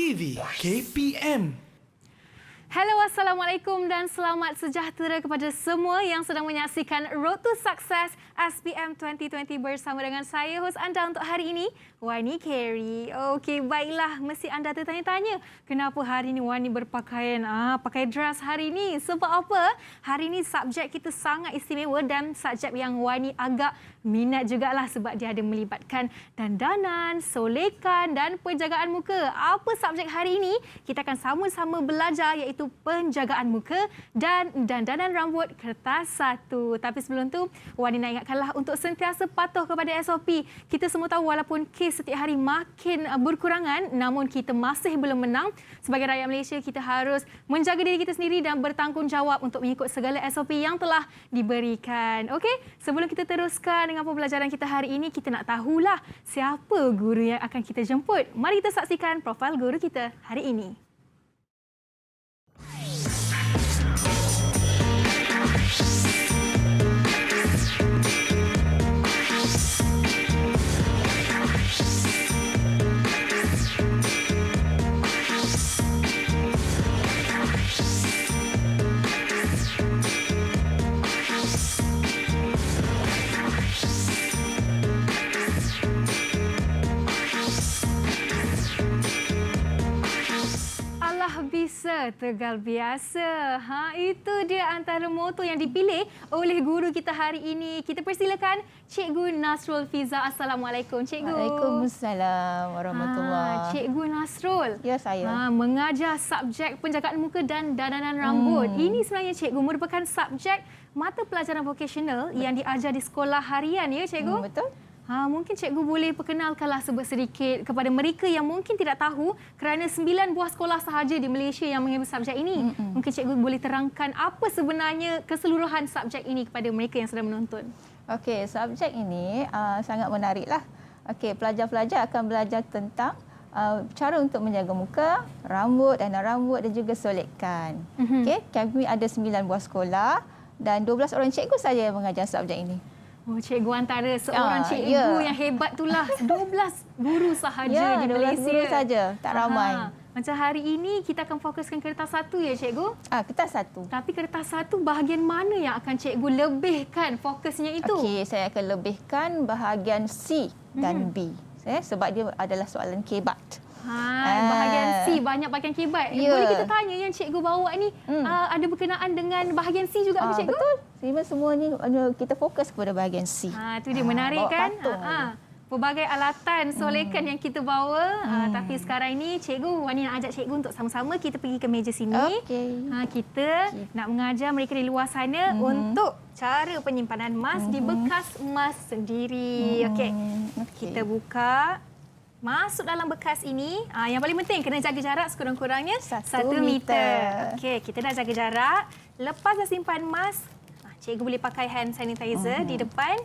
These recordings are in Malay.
TV KPM. Hello, Assalamualaikum dan selamat sejahtera kepada semua yang sedang menyaksikan Road to Success SPM 2020 bersama dengan saya, hos anda untuk hari ini, Wani Carey. Okey, baiklah, mesti anda tertanya-tanya kenapa hari ini Wani berpakaian pakai dress hari ini. Sebab apa? Hari ini subjek kita sangat istimewa dan subjek yang Wani agak minat jugalah sebab dia ada melibatkan dandanan, solekan dan penjagaan muka. Apa subjek hari ini? Kita akan sama-sama belajar iaitu penjagaan muka dan dandanan rambut kertas 1. Tapi sebelum tu, Wani nak ingatkanlah untuk sentiasa patuh kepada SOP. Kita semua tahu walaupun kes setiap hari makin berkurangan, namun kita masih belum menang. Sebagai rakyat Malaysia, kita harus menjaga diri kita sendiri dan bertanggungjawab untuk mengikut segala SOP yang telah diberikan. Okey, sebelum kita teruskan dengan pembelajaran kita hari ini, kita nak tahulah siapa guru yang akan kita jemput. Mari kita saksikan profil guru kita hari ini. Bisa tegal biasa. Itu dia antara moto yang dipilih oleh guru kita hari ini. Kita persilakan Cikgu Nasrul Fiza. Assalamualaikum, Cikgu. Waalaikumsalam warahmatullahi. Cikgu Nasrul. Ya, saya. Mengajar subjek penjagaan muka dan dandanan rambut. Ini sebenarnya Cikgu merupakan subjek mata pelajaran vokasional yang diajar di sekolah harian, ya, Cikgu? Betul. Mungkin Cikgu boleh perkenalkanlah sedikit kepada mereka yang mungkin tidak tahu kerana 9 buah sekolah sahaja di Malaysia yang mengambil subjek ini. Mungkin Cikgu boleh terangkan apa sebenarnya keseluruhan subjek ini kepada mereka yang sedang menonton. Okey, subjek ini sangat menariklah. Okey, pelajar-pelajar akan belajar tentang cara untuk menjaga muka, rambut, dandan rambut dan juga solekan. Okey, kami ada 9 buah sekolah dan 12 orang cikgu saja yang mengajar subjek ini. Cikgu antara seorang cikgu yang hebat itulah. 12 guru sahaja di Malaysia. 12 guru saja, tak ramai. Macam hari ini kita akan fokuskan kertas 1, ya, Cikgu? Kertas 1. Tapi kertas 1 bahagian mana yang akan Cikgu lebihkan fokusnya itu? Okey, saya akan lebihkan bahagian C dan B. Sebab dia adalah soalan kebat. Bahagian C, banyak bahagian kebat. Boleh kita tanya yang Cikgu bawa ni ada berkenaan dengan bahagian C juga, Cikgu? Betul. Semua ni kita fokus kepada bahagian C. Itu dia menarik kan? Pelbagai alatan solekan yang kita bawa. Tapi sekarang ini Cikgu, Wani nak ajak Cikgu untuk sama-sama kita pergi ke meja sini. Kita nak mengajar mereka di luar sana untuk cara penyimpanan emas di bekas emas sendiri. Kita buka. Masuk dalam bekas ini, yang paling penting kena jaga jarak sekurang-kurangnya 1 meter. Okey, kita dah jaga jarak. Lepas dah simpan emas, Cikgu boleh pakai hand sanitizer di depan.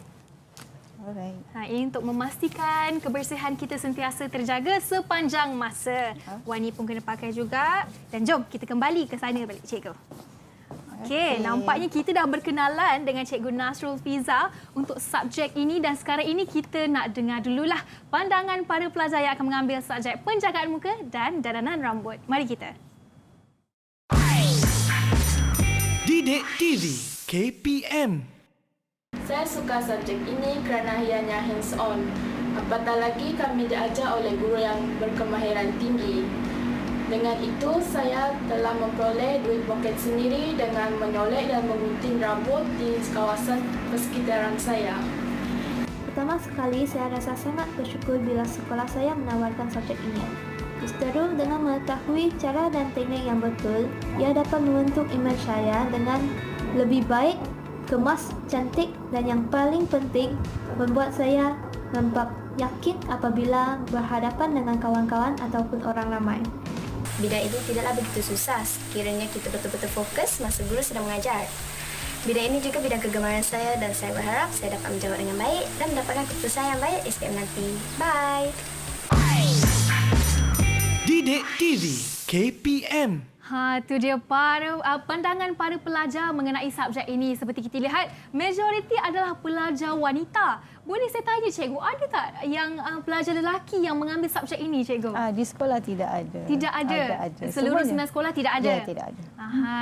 Ini untuk memastikan kebersihan kita sentiasa terjaga sepanjang masa. Wani pun kena pakai juga. Dan jom kita kembali ke sana balik, Cikgu. Okey, nampaknya kita dah berkenalan dengan Cikgu Nasrul Fiza untuk subjek ini dan sekarang ini kita nak dengar dululah pandangan para pelajar yang akan mengambil subjek penjagaan muka dan dandanan rambut. Mari kita. Didik TV KPM. Saya suka subjek ini kerana ianya hands-on. Apatah lagi kami diajar oleh guru yang berkemahiran tinggi. Dengan itu, saya telah memperoleh duit poket sendiri dengan menyolek dan menggunting rambut di kawasan persekitaran saya. Pertama sekali, saya rasa sangat bersyukur bila sekolah saya menawarkan subjek ini. Justeru dengan mengetahui cara dan teknik yang betul, ia dapat membentuk imej saya dengan lebih baik, kemas, cantik dan yang paling penting, membuat saya nampak yakin apabila berhadapan dengan kawan-kawan ataupun orang ramai. Bidang ini tidaklah begitu susah sekiranya kita betul-betul fokus masa guru sedang mengajar. Bidang ini juga bidang kegemaran saya dan saya berharap saya dapat menjawab dengan baik dan mendapatkan keputusan yang baik SPM nanti. Bye! Didik TV KPM. Itu dia pandangan para pelajar mengenai subjek ini. Seperti kita lihat, majoriti adalah pelajar wanita. boleh saya tanya cikgu, ada tak yang pelajar lelaki yang mengambil subjek ini cikgu? Di sekolah tidak ada. Tidak ada. Ada. Seluruh Semuanya. 9 sekolah tidak ada. Ya, tidak ada.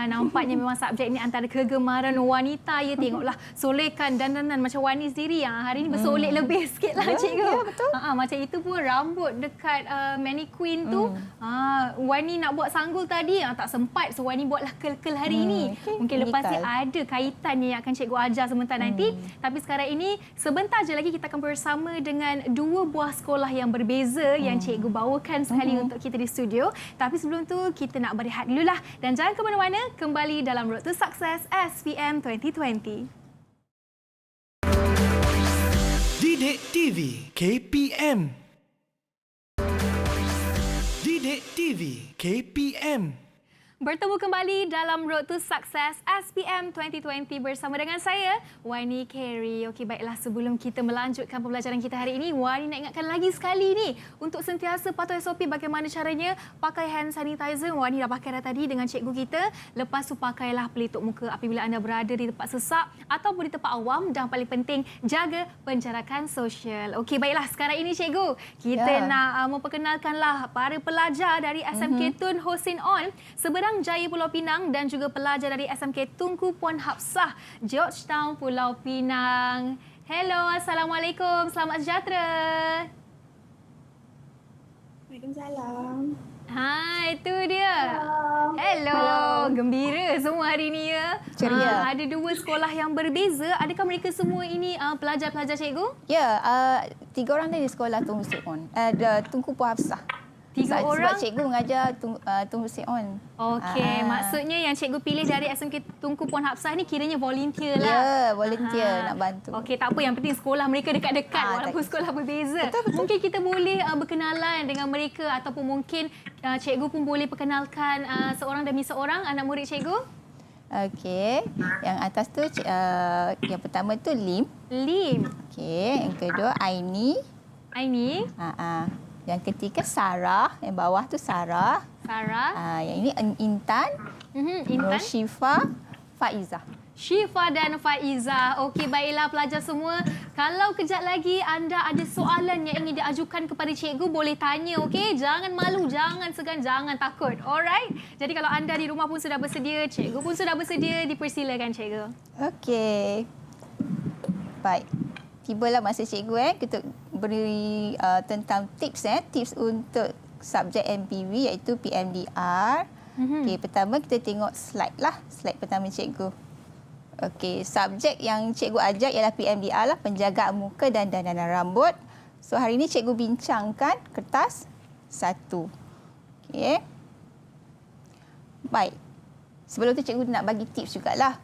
Nampaknya memang subjek ini antara kegemaran wanita. Ya, tengoklah solekan dandanan macam Wani sendiri yang hari ini bersolek lebih sikit lah cikgu. Ya, betul. Macam itu pun rambut dekat mannequin tu. Wani nak buat sanggul tadi tak sempat. So Wani buatlah kel-kel hari ini. Okay. Mungkin lepas ni Unikal. ada kaitannya yang akan cikgu ajar sebentar nanti. Tapi sekarang ini sebentar je lagi kita akan bersama dengan dua buah sekolah yang berbeza yang cikgu bawakan sekali untuk kita di studio. Tapi sebelum tu kita nak berehat dululah dan jangan ke mana-mana, kembali dalam Road to Success SPM 2020. Didik TV KPM. Didik TV KPM. Bertemu kembali dalam Road to Success SPM 2020 bersama dengan saya, Wani Carey. Okey, baiklah, sebelum kita melanjutkan pembelajaran kita hari ini, Wani nak ingatkan lagi sekali ni untuk sentiasa patuh SOP bagaimana caranya pakai hand sanitizer. Wani dah pakai dah tadi dengan cikgu kita. Lepas tu pakailah pelitup muka apabila anda berada di tempat sesak ataupun di tempat awam dan paling penting jaga penjarakan sosial. Okey, baiklah, sekarang ini cikgu, kita nak memperkenalkanlah para pelajar dari SMK Tun Hossin On Seberang Jaya Pulau Pinang dan juga pelajar dari SMK Tunku Puan Hafsah Georgetown Pulau Pinang. Hello, Assalamualaikum. Selamat sejahtera. Waalaikumsalam. Itu dia. Hello. Gembira semua hari ini ya. Ceria. Ada dua sekolah yang berbeza. Adakah mereka semua ini pelajar-pelajar cikgu? Ya, 3 orang dari sekolah Tun Hussein On. Tunku Puan Hafsah. 3 orang? Sebab cikgu mengajar Tun Hussein On. Okey, maksudnya yang cikgu pilih dari SMK Tunku Puan Hafsah ni kiranya volunteer lah. Ya, volunteer nak bantu. Okey, tak apa, yang penting sekolah mereka dekat-dekat walaupun tak- sekolah berbeza. Betul. Mungkin kita boleh berkenalan dengan mereka ataupun mungkin cikgu pun boleh perkenalkan seorang demi seorang anak murid cikgu. Okey, yang atas tu yang pertama tu Lim. Lim, Okey, yang kedua Aini. Aini, Yang ketiga Sarah, yang bawah tu Sarah. Sarah, Yang ini Intan, Intan, Syifa, Faizah. Syifa dan Faiza. Okey, baiklah pelajar semua. Kalau kejap lagi anda ada soalan yang ingin diajukan kepada cikgu, boleh tanya, okey? Jangan malu, jangan segan, jangan takut. Alright? Jadi kalau anda di rumah pun sudah bersedia, cikgu pun sudah bersedia, dipersilakan cikgu. Okey. Baik. Tibalah masa cikgu kita beri tentang tips untuk subjek MPV iaitu PMDR. Okey, pertama kita tengok slide lah. Slide pertama cikgu. Okey, subjek yang cikgu ajar ialah PMDR lah, penjagaan muka dan dandanan rambut. So hari ini cikgu bincangkan kertas 1. Okey. Baik. Sebelum tu cikgu nak bagi tips jugalah.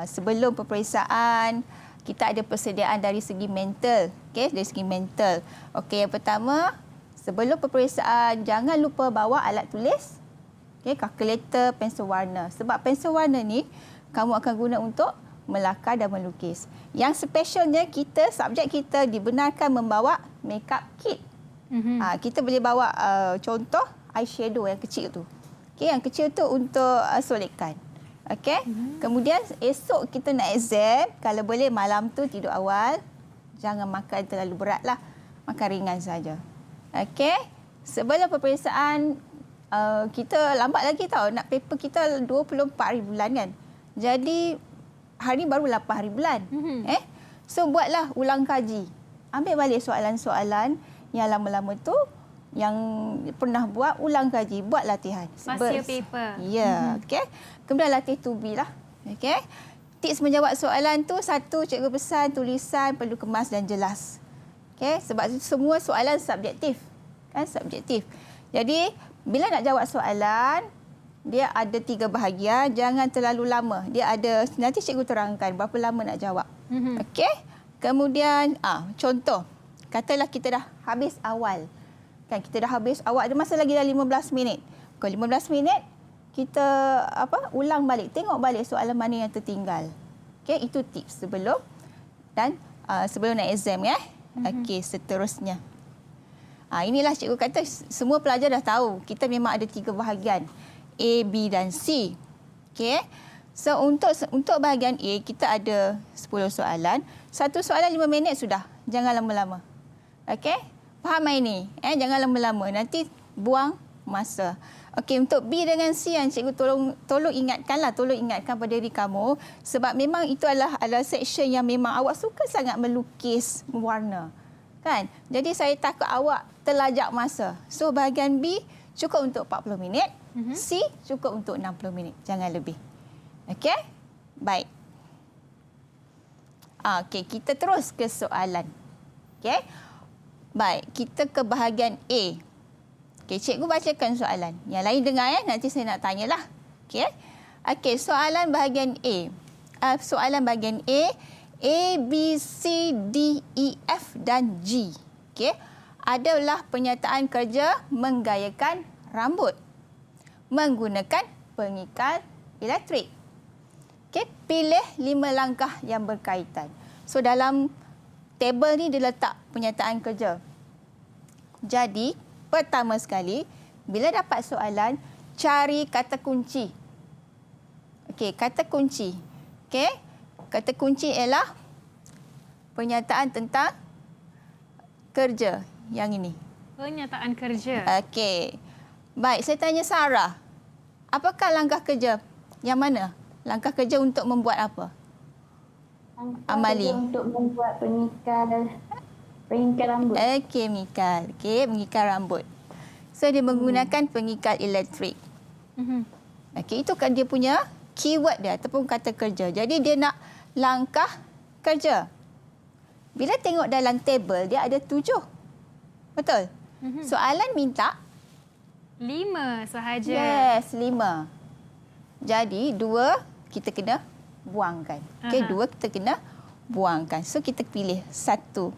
Sebelum peperiksaan, kita ada persediaan dari segi mental. Okey, dari segi mental. Okey, yang pertama, sebelum peperiksaan jangan lupa bawa alat tulis. Okey, kalkulator, pensel warna. Sebab pensel warna ni kamu akan guna untuk melakar dan melukis. Yang specialnya subjek kita dibenarkan membawa makeup kit. Kita boleh bawa contoh eyeshadow yang kecil tu. Okey, yang kecil tu untuk solekan. Okey. Kemudian esok kita nak exam, kalau boleh malam tu tidur awal. Jangan makan terlalu beratlah. Makan ringan saja. Okey. Sebelum peperiksaan kita lambat lagi tau. Nak paper kita 24 hari bulan kan. Jadi hari baru 8 hari bulan. So buatlah ulang kaji. Ambil balik soalan-soalan yang lama-lama tu yang pernah buat, ulang kaji, buat latihan. Pasir paper. Ya, okey. Kemudian latih to be lah. Okey. Tips menjawab soalan tu, 1, cikgu pesan tulisan perlu kemas dan jelas. Okey, sebab semua soalan subjektif. Kan subjektif. Jadi, bila nak jawab soalan, dia ada 3 bahagian, jangan terlalu lama. Dia ada, nanti cikgu terangkan berapa lama nak jawab. Okey. Kemudian, contoh, katalah kita dah habis awal. Kan kita dah habis awal, ada masa lagi dah 15 minit. Kalau 15 minit, kita ulang balik, tengok balik soalan mana yang tertinggal. Okey, itu tips sebelum dan sebelum nak exam ya. Okey, seterusnya. Inilah cikgu kata semua pelajar dah tahu, kita memang ada 3 bahagian. A, B dan C. Okey. So untuk bahagian A kita ada 10 soalan. Satu soalan 5 minit sudah. Jangan lama-lama. Okey? Faham ini? Jangan lama-lama. Nanti buang masa. Okey, untuk B dengan C yang cikgu tolong ingatkanlah, tolong ingatkan pada diri kamu sebab memang itu adalah section yang memang awak suka sangat melukis warna. Kan? Jadi saya takut awak terlajak masa. So bahagian B cukup untuk 40 minit, C cukup untuk 60 minit, jangan lebih. Okey? Baik. Okey, kita terus ke soalan. Okey? Baik, kita ke bahagian A. Okey, cikgu bacakan soalan. Yang lain dengar nanti saya nak tanyalah. Okey? Okey, soalan bahagian A. Soalan bahagian A, B, C, D, E, F dan G. Okey? Adalah pernyataan kerja menggayakan rambut menggunakan pengikat elektrik. Okey, pilih 5 langkah yang berkaitan. So dalam tabel ni dia letak pernyataan kerja. Jadi, pertama sekali, bila dapat soalan, cari kata kunci. Okey, kata kunci. Okey, kata kunci ialah pernyataan tentang kerja yang ini. Pernyataan kerja. Okey. Baik, saya tanya Sarah. Apakah langkah kerja? Yang mana? Langkah kerja untuk membuat apa? Amali. Untuk membuat pengikat rambut. Okey, mengikat. Okey, mengikat rambut. So, dia menggunakan pengikat elektrik. Okey, itu kan dia punya keyword dia ataupun kata kerja. Jadi, dia nak langkah kerja. Bila tengok dalam tabel, dia ada 7. Betul? Soalan minta 5 sahaja. yes, 5. Jadi, 2 kita kena buangkan. Okey, 2 kita kena buangkan. So, kita pilih 1.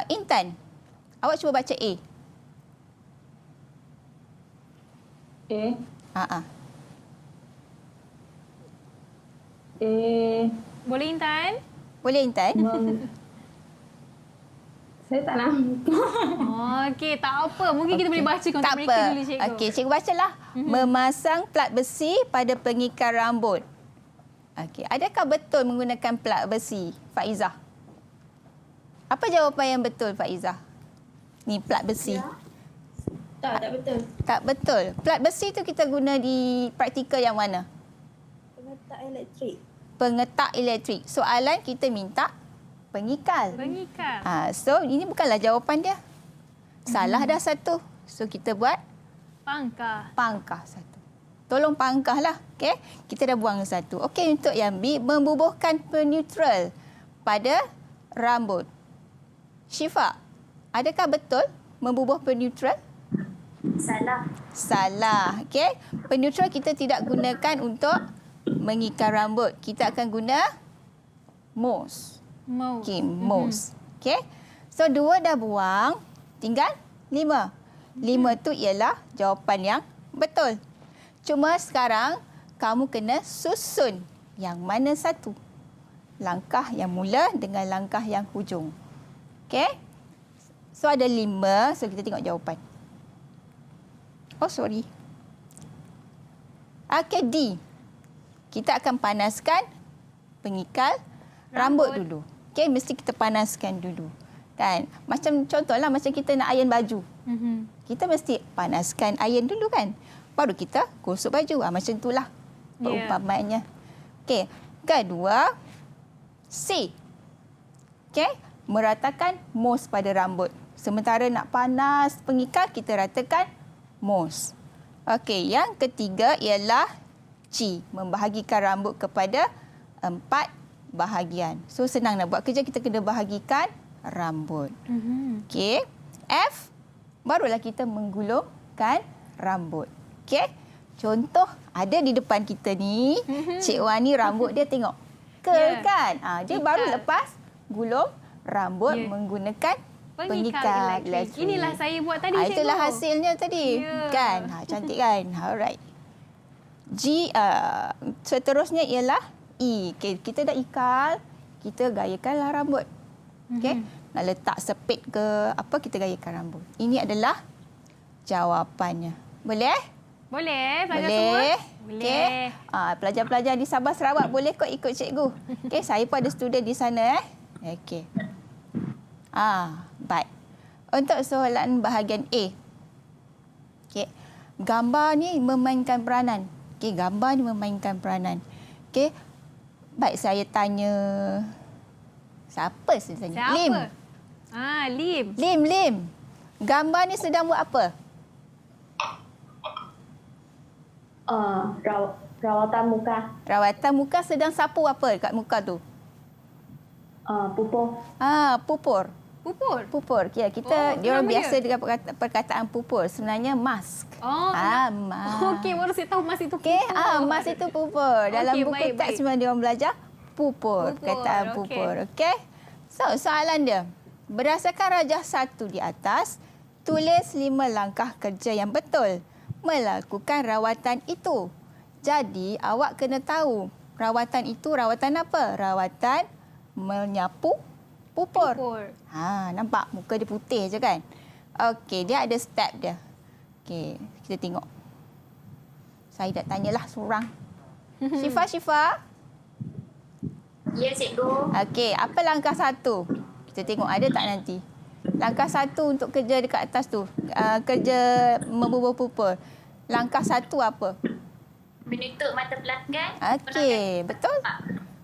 Intan, awak cuba baca A. Boleh Intan? Boleh, Intan? Saya tak nampak. Okey, tak apa. Mungkin kita boleh baca untuk Tak mereka apa. dulu, cikgu. Okey, cikgu bacalah. Memasang plat besi pada pengikat rambut. Okey, adakah betul menggunakan plat besi, Faizah? Apa jawapan yang betul, Faizah? Ni plat besi. Tak betul. Tak betul. Plat besi tu kita guna di praktikal yang mana? Pengetak elektrik. Pengetak elektrik. Soalan kita minta pengikal. Pengikat. So, ini bukanlah jawapan dia. Salah dah satu. So, kita buat Pangkah. pangkah satu. Tolong pangkahlah. Okay? Kita dah buang satu. Okey, untuk yang B, membubuhkan peneutral pada rambut. Syifa, adakah betul membubuh peneutral? Salah. Salah. Okey. Peneutral kita tidak gunakan untuk mengikat rambut. Kita akan guna mousse. Mau. Okey, mousse. Okey. So, 2 dah buang. Tinggal 5. 5 tu ialah jawapan yang betul. Cuma sekarang kamu kena susun yang mana satu. Langkah yang mula dengan langkah yang hujung. Okey. So, ada 5. So, kita tengok jawapan. Oh, sorry. Okey, D. Kita akan panaskan pengikal rambut dulu. Okey, mesti kita panaskan dulu. Kan? Macam contohlah macam kita nak iron baju. Kita mesti panaskan iron dulu kan. Baru kita gosok baju. Macam itulah perumpamaannya. Okey, kedua C. Okey, meratakan mousse pada rambut. Sementara nak panas pengikal, kita ratakan mousse. Okey, yang ketiga ialah C, membahagikan rambut kepada 4 bahagian. So, senang nak buat kerja, kita kena bahagikan rambut. Okey. F, barulah kita menggulungkan rambut. Okey. Contoh, ada di depan kita ni, Cik Wani rambut dia tengok. Curl kan? Dia baru lepas gulung rambut menggunakan pengikat elektrik. Inilah saya buat tadi, cikgu. Itulah hasilnya tadi. Kan? Cantik kan? Alright. G, seterusnya ialah E. Okay, kita dah ikal, kita gayakanlah rambut. Okay? Nak letak sepit ke apa, kita gayakan rambut. Ini adalah jawapannya. Boleh? Boleh, pelajar Boleh. semua? Boleh. Pelajar-pelajar di Sabah Sarawak boleh kok ikut cikgu. Okey, saya pun ada student di sana Okey. Baik. Untuk soalan bahagian A. Okey. Gambar ni memainkan peranan. Okey, gambar ni memainkan peranan. Okey. Baik, saya tanya siapa saya tanya? Siapa? Lim. Lim. Lim. Gambar ni sedang buat apa? Rawatan muka. Rawatan muka sedang sapu apa kat muka tu? Pupur. Pupur. Pupur. Ya, kita diorang nama biasa dia? dengan perkataan pupur. Sebenarnya mask. Mask. Okey, baru saya tahu mask itu pupur. Okey, mask itu pupur. Dalam Okey, buku teks memang diorang belajar pupur. Perkataan pupur. Okey. So, soalan dia. Berdasarkan rajah 1 di atas, tulis 5 langkah kerja yang betul melakukan rawatan itu. Jadi, awak kena tahu rawatan itu rawatan apa? Rawatan menyapu pupur. Nampak muka dia putih je kan? Okey, dia ada step dia. Okey, kita tengok. Saya dah tanyalah seorang. Syifa. Ya, cikgu. Okey, apa langkah 1? Kita tengok ada tak nanti. Langkah 1 untuk kerja dekat atas tu. Kerja membubur pupur. Langkah 1 apa? Menutup mata pelanggan. Okey, betul?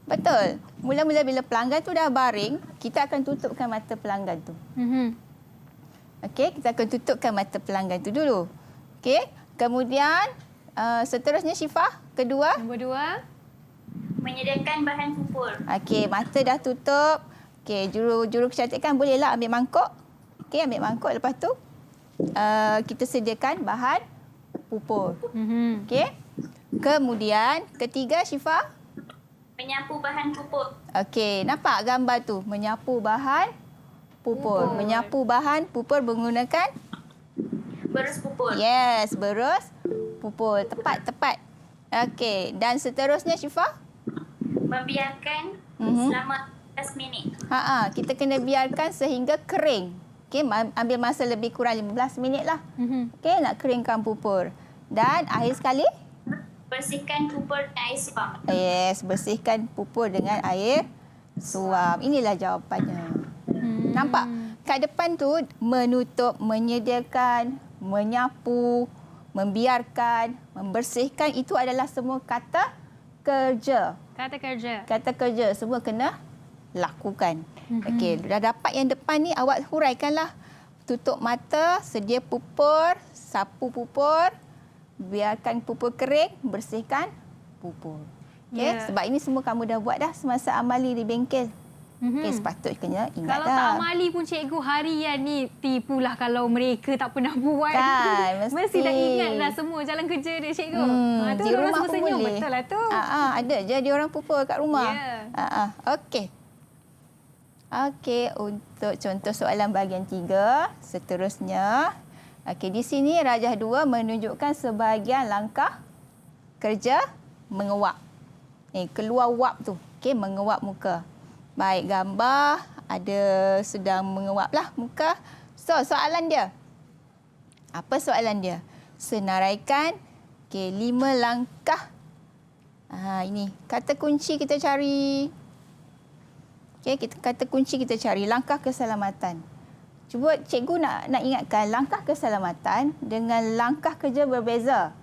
Betul. Mula-mula bila pelanggan tu dah baring, kita akan tutupkan mata pelanggan tu. Okey, kita akan tutupkan mata pelanggan tu dulu. Okey, kemudian seterusnya Syifa, kedua. Nombor 2. Menyediakan bahan pupur. Okey, mata dah tutup. Okey, juru kecantikan bolehlah ambil mangkuk. Okey, ambil mangkuk. Lepas tu kita sediakan bahan pupur. Okey. Kemudian ketiga Syifa. Menyapu bahan pupur. Okey, nampak gambar tu? Menyapu bahan pupur. Menyapu bahan pupur menggunakan Berus pupur. yes, berus pupur. Tepat. Okey, dan seterusnya Syifa? Membiarkan selama 15 minit. Kita kena biarkan sehingga kering. Okey, ambil masa lebih kurang 15 minit lah. Okey, nak keringkan pupur. Dan akhir sekali? Bersihkan pupur dengan air suam. Yes, bersihkan pupur dengan air suam. Inilah jawapannya. Nampak? Kat depan tu menutup, menyediakan, menyapu, membiarkan, membersihkan itu adalah semua kata kerja. Kata kerja semua kena lakukan. Okey, dah dapat yang depan ni awak huraikanlah. Tutup mata, sedia pupur, sapu pupur, biarkan pupur kering, bersihkan pupur. Okey, sebab ini semua kamu dah buat dah semasa amali di bengkel. Okey, sepatutnya ingat Kalau dah. tak amali pun cikgu harian ni tipulah kalau mereka tak pernah buat. Kan, mesti dah ingat dah semua jalan kerja dia cikgu. Tu di orang rumah semua pun senyum. boleh. Betul lah tu. Ada je dia orang pupur kat rumah. Ya. Okey. Okey, untuk contoh soalan bahagian 3, seterusnya. Okey, di sini rajah 2 menunjukkan sebahagian langkah kerja mengewap. Keluar wap tu. Okey, mengewap muka. Baik, gambar ada sedang mengewap lah muka. So, soalan dia. Apa soalan dia? Senaraikan 5 langkah. Ini kata kunci kita cari. Kata kunci kita cari langkah keselamatan. Cuba cikgu nak ingatkan langkah keselamatan dengan langkah kerja berbeza.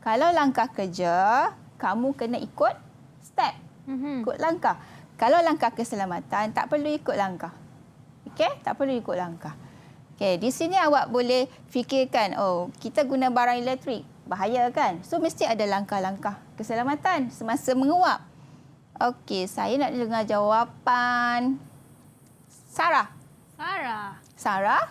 Kalau langkah kerja, kamu kena ikut step. Ikut langkah. Kalau langkah keselamatan, tak perlu ikut langkah. Okey? Tak perlu ikut langkah. Okey, di sini awak boleh fikirkan, kita guna barang elektrik, bahaya kan? So, mesti ada langkah-langkah keselamatan semasa mengewap. Okey, saya nak dengar jawapan Sarah. Sarah,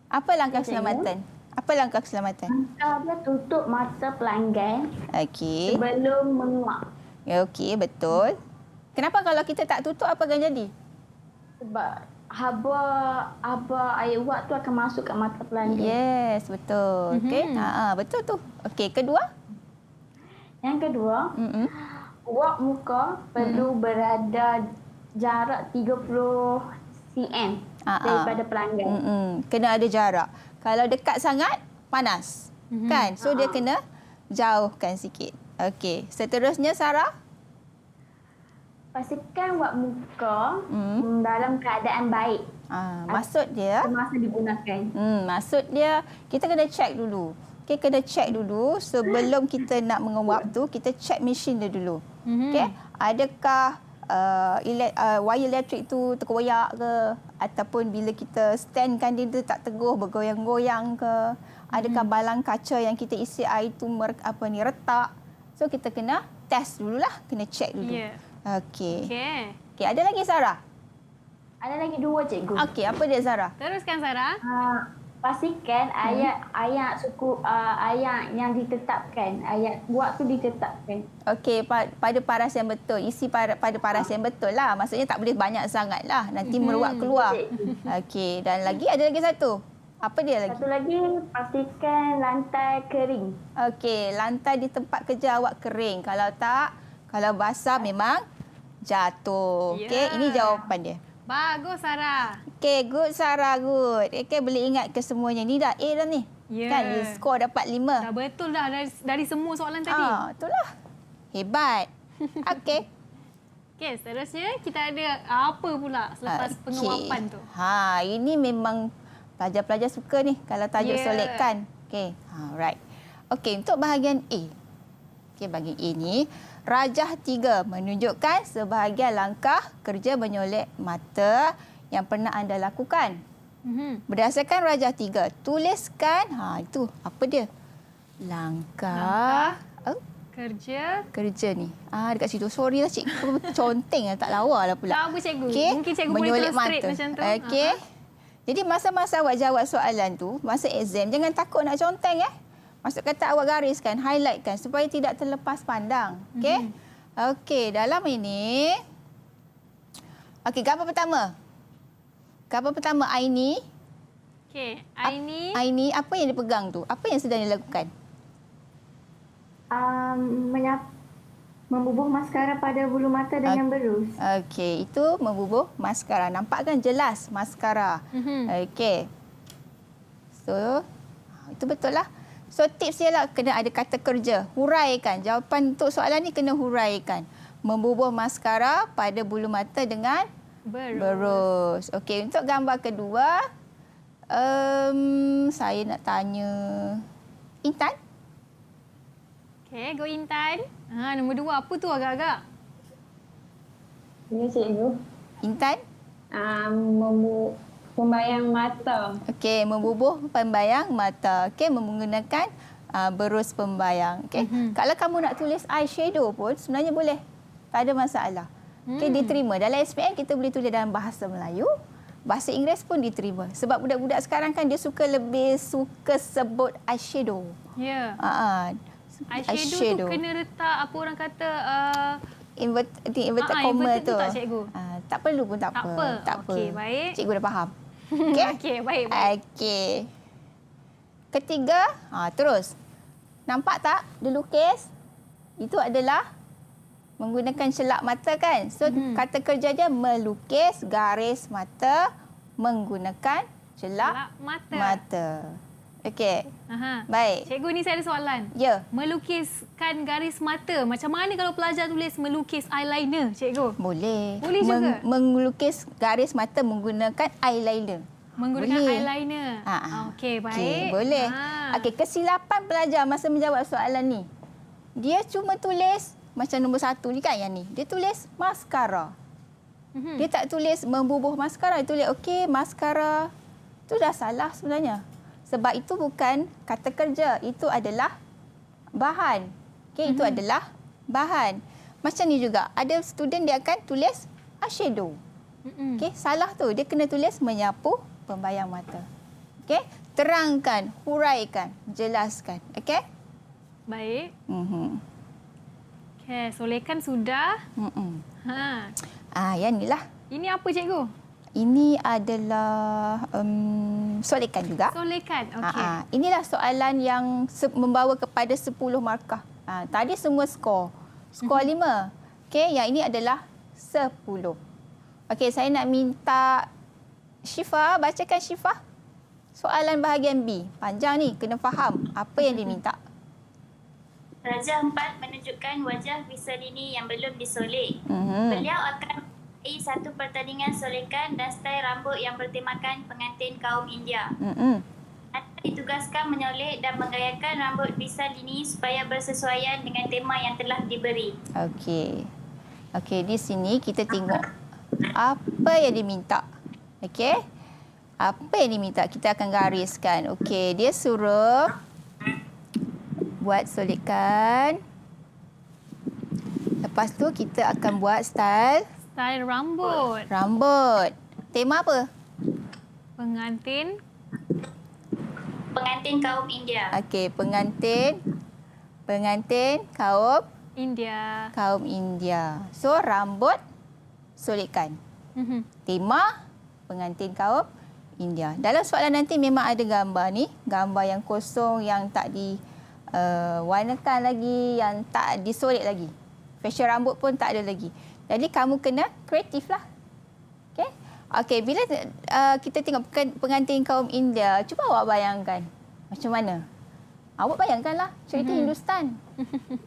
apa langkah keselamatan? Apa langkah keselamatan? Dia tutup mata pelanggan Okey. sebelum menguap. Okey, betul. Kenapa kalau kita tak tutup, apa akan jadi? Sebab haba air uap tu akan masuk kat mata pelanggan. Yes, betul. Okey. Betul tu. Okey, kedua? Yang kedua, uap muka perlu berada jarak 30 cm daripada pelanggan. Kena ada jarak. Kalau dekat sangat, panas. Kan? So, dia kena jauhkan sikit. Okey, seterusnya Sarah. Pastikan buat muka dalam keadaan baik Maksud dia, semasa digunakan. maksud dia kita kena check dulu. Okey, kena check dulu sebelum kita nak menguap tu, kita check mesin dia dulu. Okey, adakah wire elektrik tu terkoyak ke, ataupun bila kita standkan dia tak teguh, bergoyang-goyang ke, adakah balang kaca yang kita isi air tu retak. So kita kena test dululah, kena check dulu. Ya. Okey. Okey. Ada lagi Sarah? Ada lagi 2 cikgu. Okey, apa dia Sarah? Teruskan Sarah. Pastikan ayat suku ayat yang ditetapkan, ayat buat tu ditetapkan. Okey, pada paras yang betul. Isi pada paras yang betul lah. Maksudnya tak boleh banyak sangat lah. Nanti meruap keluar. Okey, dan ada lagi satu. Apa dia lagi? Satu lagi, pastikan lantai kering. Okey, lantai di tempat kerja awak kering. Kalau basah memang jatuh. Okey, ini jawapan dia. Bagus Sarah. Okey, good Sarah, good. Okey, boleh ingat ke semuanya. Ni dah A dah ni. Ya. Kan, dia skor dapat 5. Dah betul dah dari semua soalan tadi. Itulah. Hebat. Okey. Okey, seterusnya kita ada apa pula selepas penguapan tu? Ini memang pelajar-pelajar suka ni kalau tajuk solekan. Okey. Right. Okey, untuk bahagian A. Okey, bahagian A ni rajah 3 menunjukkan sebahagian langkah kerja menyolek mata yang pernah anda lakukan. Berdasarkan rajah 3, tuliskan itu apa dia? Langkah kerja ni. Dekat situ. Sorry lah cikgu, conteng lah, tak lawa lah pula. Tak apa cikgu. Okay. Mungkin cikgu boleh menyolek terus straight mata. macam tu. Okey. Jadi masa-masa awak jawab soalan tu, masa exam, jangan takut nak conteng Maksud kata awak gariskan, highlightkan supaya tidak terlepas pandang. Okey? Okey, dalam ini. Okey, gambar pertama. Gambar pertama Aini. Okey, Aini. Aini, apa yang dia pegang tu? Apa yang sedang dia lakukan? Membubuh maskara pada bulu mata dengan berus. Okey, itu membubuh maskara. Nampak kan jelas maskara. Okey. So, itu betul lah. So, tips dia lah kena ada kata kerja. Huraikan. Jawapan untuk soalan ni kena huraikan. Membubuh maskara pada bulu mata dengan berus. Okey, untuk gambar kedua, saya nak tanya Intan. Okey, go Intan. Nombor 2 apa tu agak-agak? Ya, cikgu. Intan? Pembayang mata. Okey, membubuh pembayang mata. Okey, menggunakan berus pembayang. Okey. Kalau kamu nak tulis eyeshadow pun sebenarnya boleh. Tak ada masalah. Okey, diterima. Dalam SPM kita boleh tulis dalam bahasa Melayu. Bahasa Inggeris pun diterima. Sebab budak-budak sekarang kan dia lebih suka sebut eyeshadow. Ya. Eyeshadow tu kena letak apa orang kata inverted comma tu. Tak cikgu? Tak perlu pun tak apa. Tak apa. Okey, baik. Cikgu dah faham. Okey. Okey, baik. Okey. Ketiga, terus. Nampak tak dia lukis? Itu adalah menggunakan celak mata kan? So, kata kerja dia melukis garis mata menggunakan celak mata. Okey. Baik. Cikgu, ni saya ada soalan. Ya. Melukiskan garis mata. Macam mana kalau pelajar tulis melukis eyeliner, cikgu? Boleh. Boleh juga? Melukis garis mata menggunakan eyeliner. Menggunakan eyeliner. Okey, baik. Okay, boleh. Okey, kesilapan pelajar masa menjawab soalan ni. Dia cuma tulis macam nombor 1 ni kan yang ni. Dia tulis maskara. Dia tak tulis membubuh maskara. Dia tulis okey, maskara. Itu dah salah sebenarnya. Sebab itu bukan kata kerja. Itu adalah bahan. Okey, itu adalah bahan. Macam ni juga. Ada student dia akan tulis eyeshadow. Okey, salah tu. Dia kena tulis menyapu pembayang mata. Okey, terangkan, huraikan, jelaskan. Okey? Baik. Okey, solekan sudah. Yang ni lah. Ini apa, cikgu? Ini adalah solekan juga. Solekan, okey. Inilah soalan yang membawa kepada 10 markah. Tadi semua skor. Skor 5. Okey, yang ini adalah 10. Okey, saya nak minta Syifa, bacakan Syifa. Soalan bahagian B. Panjang ni, kena faham apa yang diminta. Raja 4 menunjukkan wajah Visalini yang belum disolek. Beliau akan melalui satu pertandingan solekan dan style rambut yang bertemakan pengantin kaum India. Anda ditugaskan menyolek dan menggayakan rambut Visalini supaya bersesuaian dengan tema yang telah diberi. Okey. Okey, di sini kita tengok apa yang diminta. Okey. Apa yang diminta kita akan gariskan. Okey, dia suruh buat solekan. Lepas tu kita akan buat style Style rambut. rambut. Tema apa? Pengantin. Pengantin kaum India. Okey, pengantin kaum India. So rambut solekan. Tema pengantin kaum India. Dalam soalan nanti memang ada gambar ni, gambar yang kosong yang tak diwarnakan lagi, yang tak disolek lagi. Fashion rambut pun tak ada lagi. Jadi kamu kena kreatif lah. Okey. Okey, bila kita tengok pengantin kaum India, cuba awak bayangkan macam mana? Awak bayangkanlah cerita Hindustan.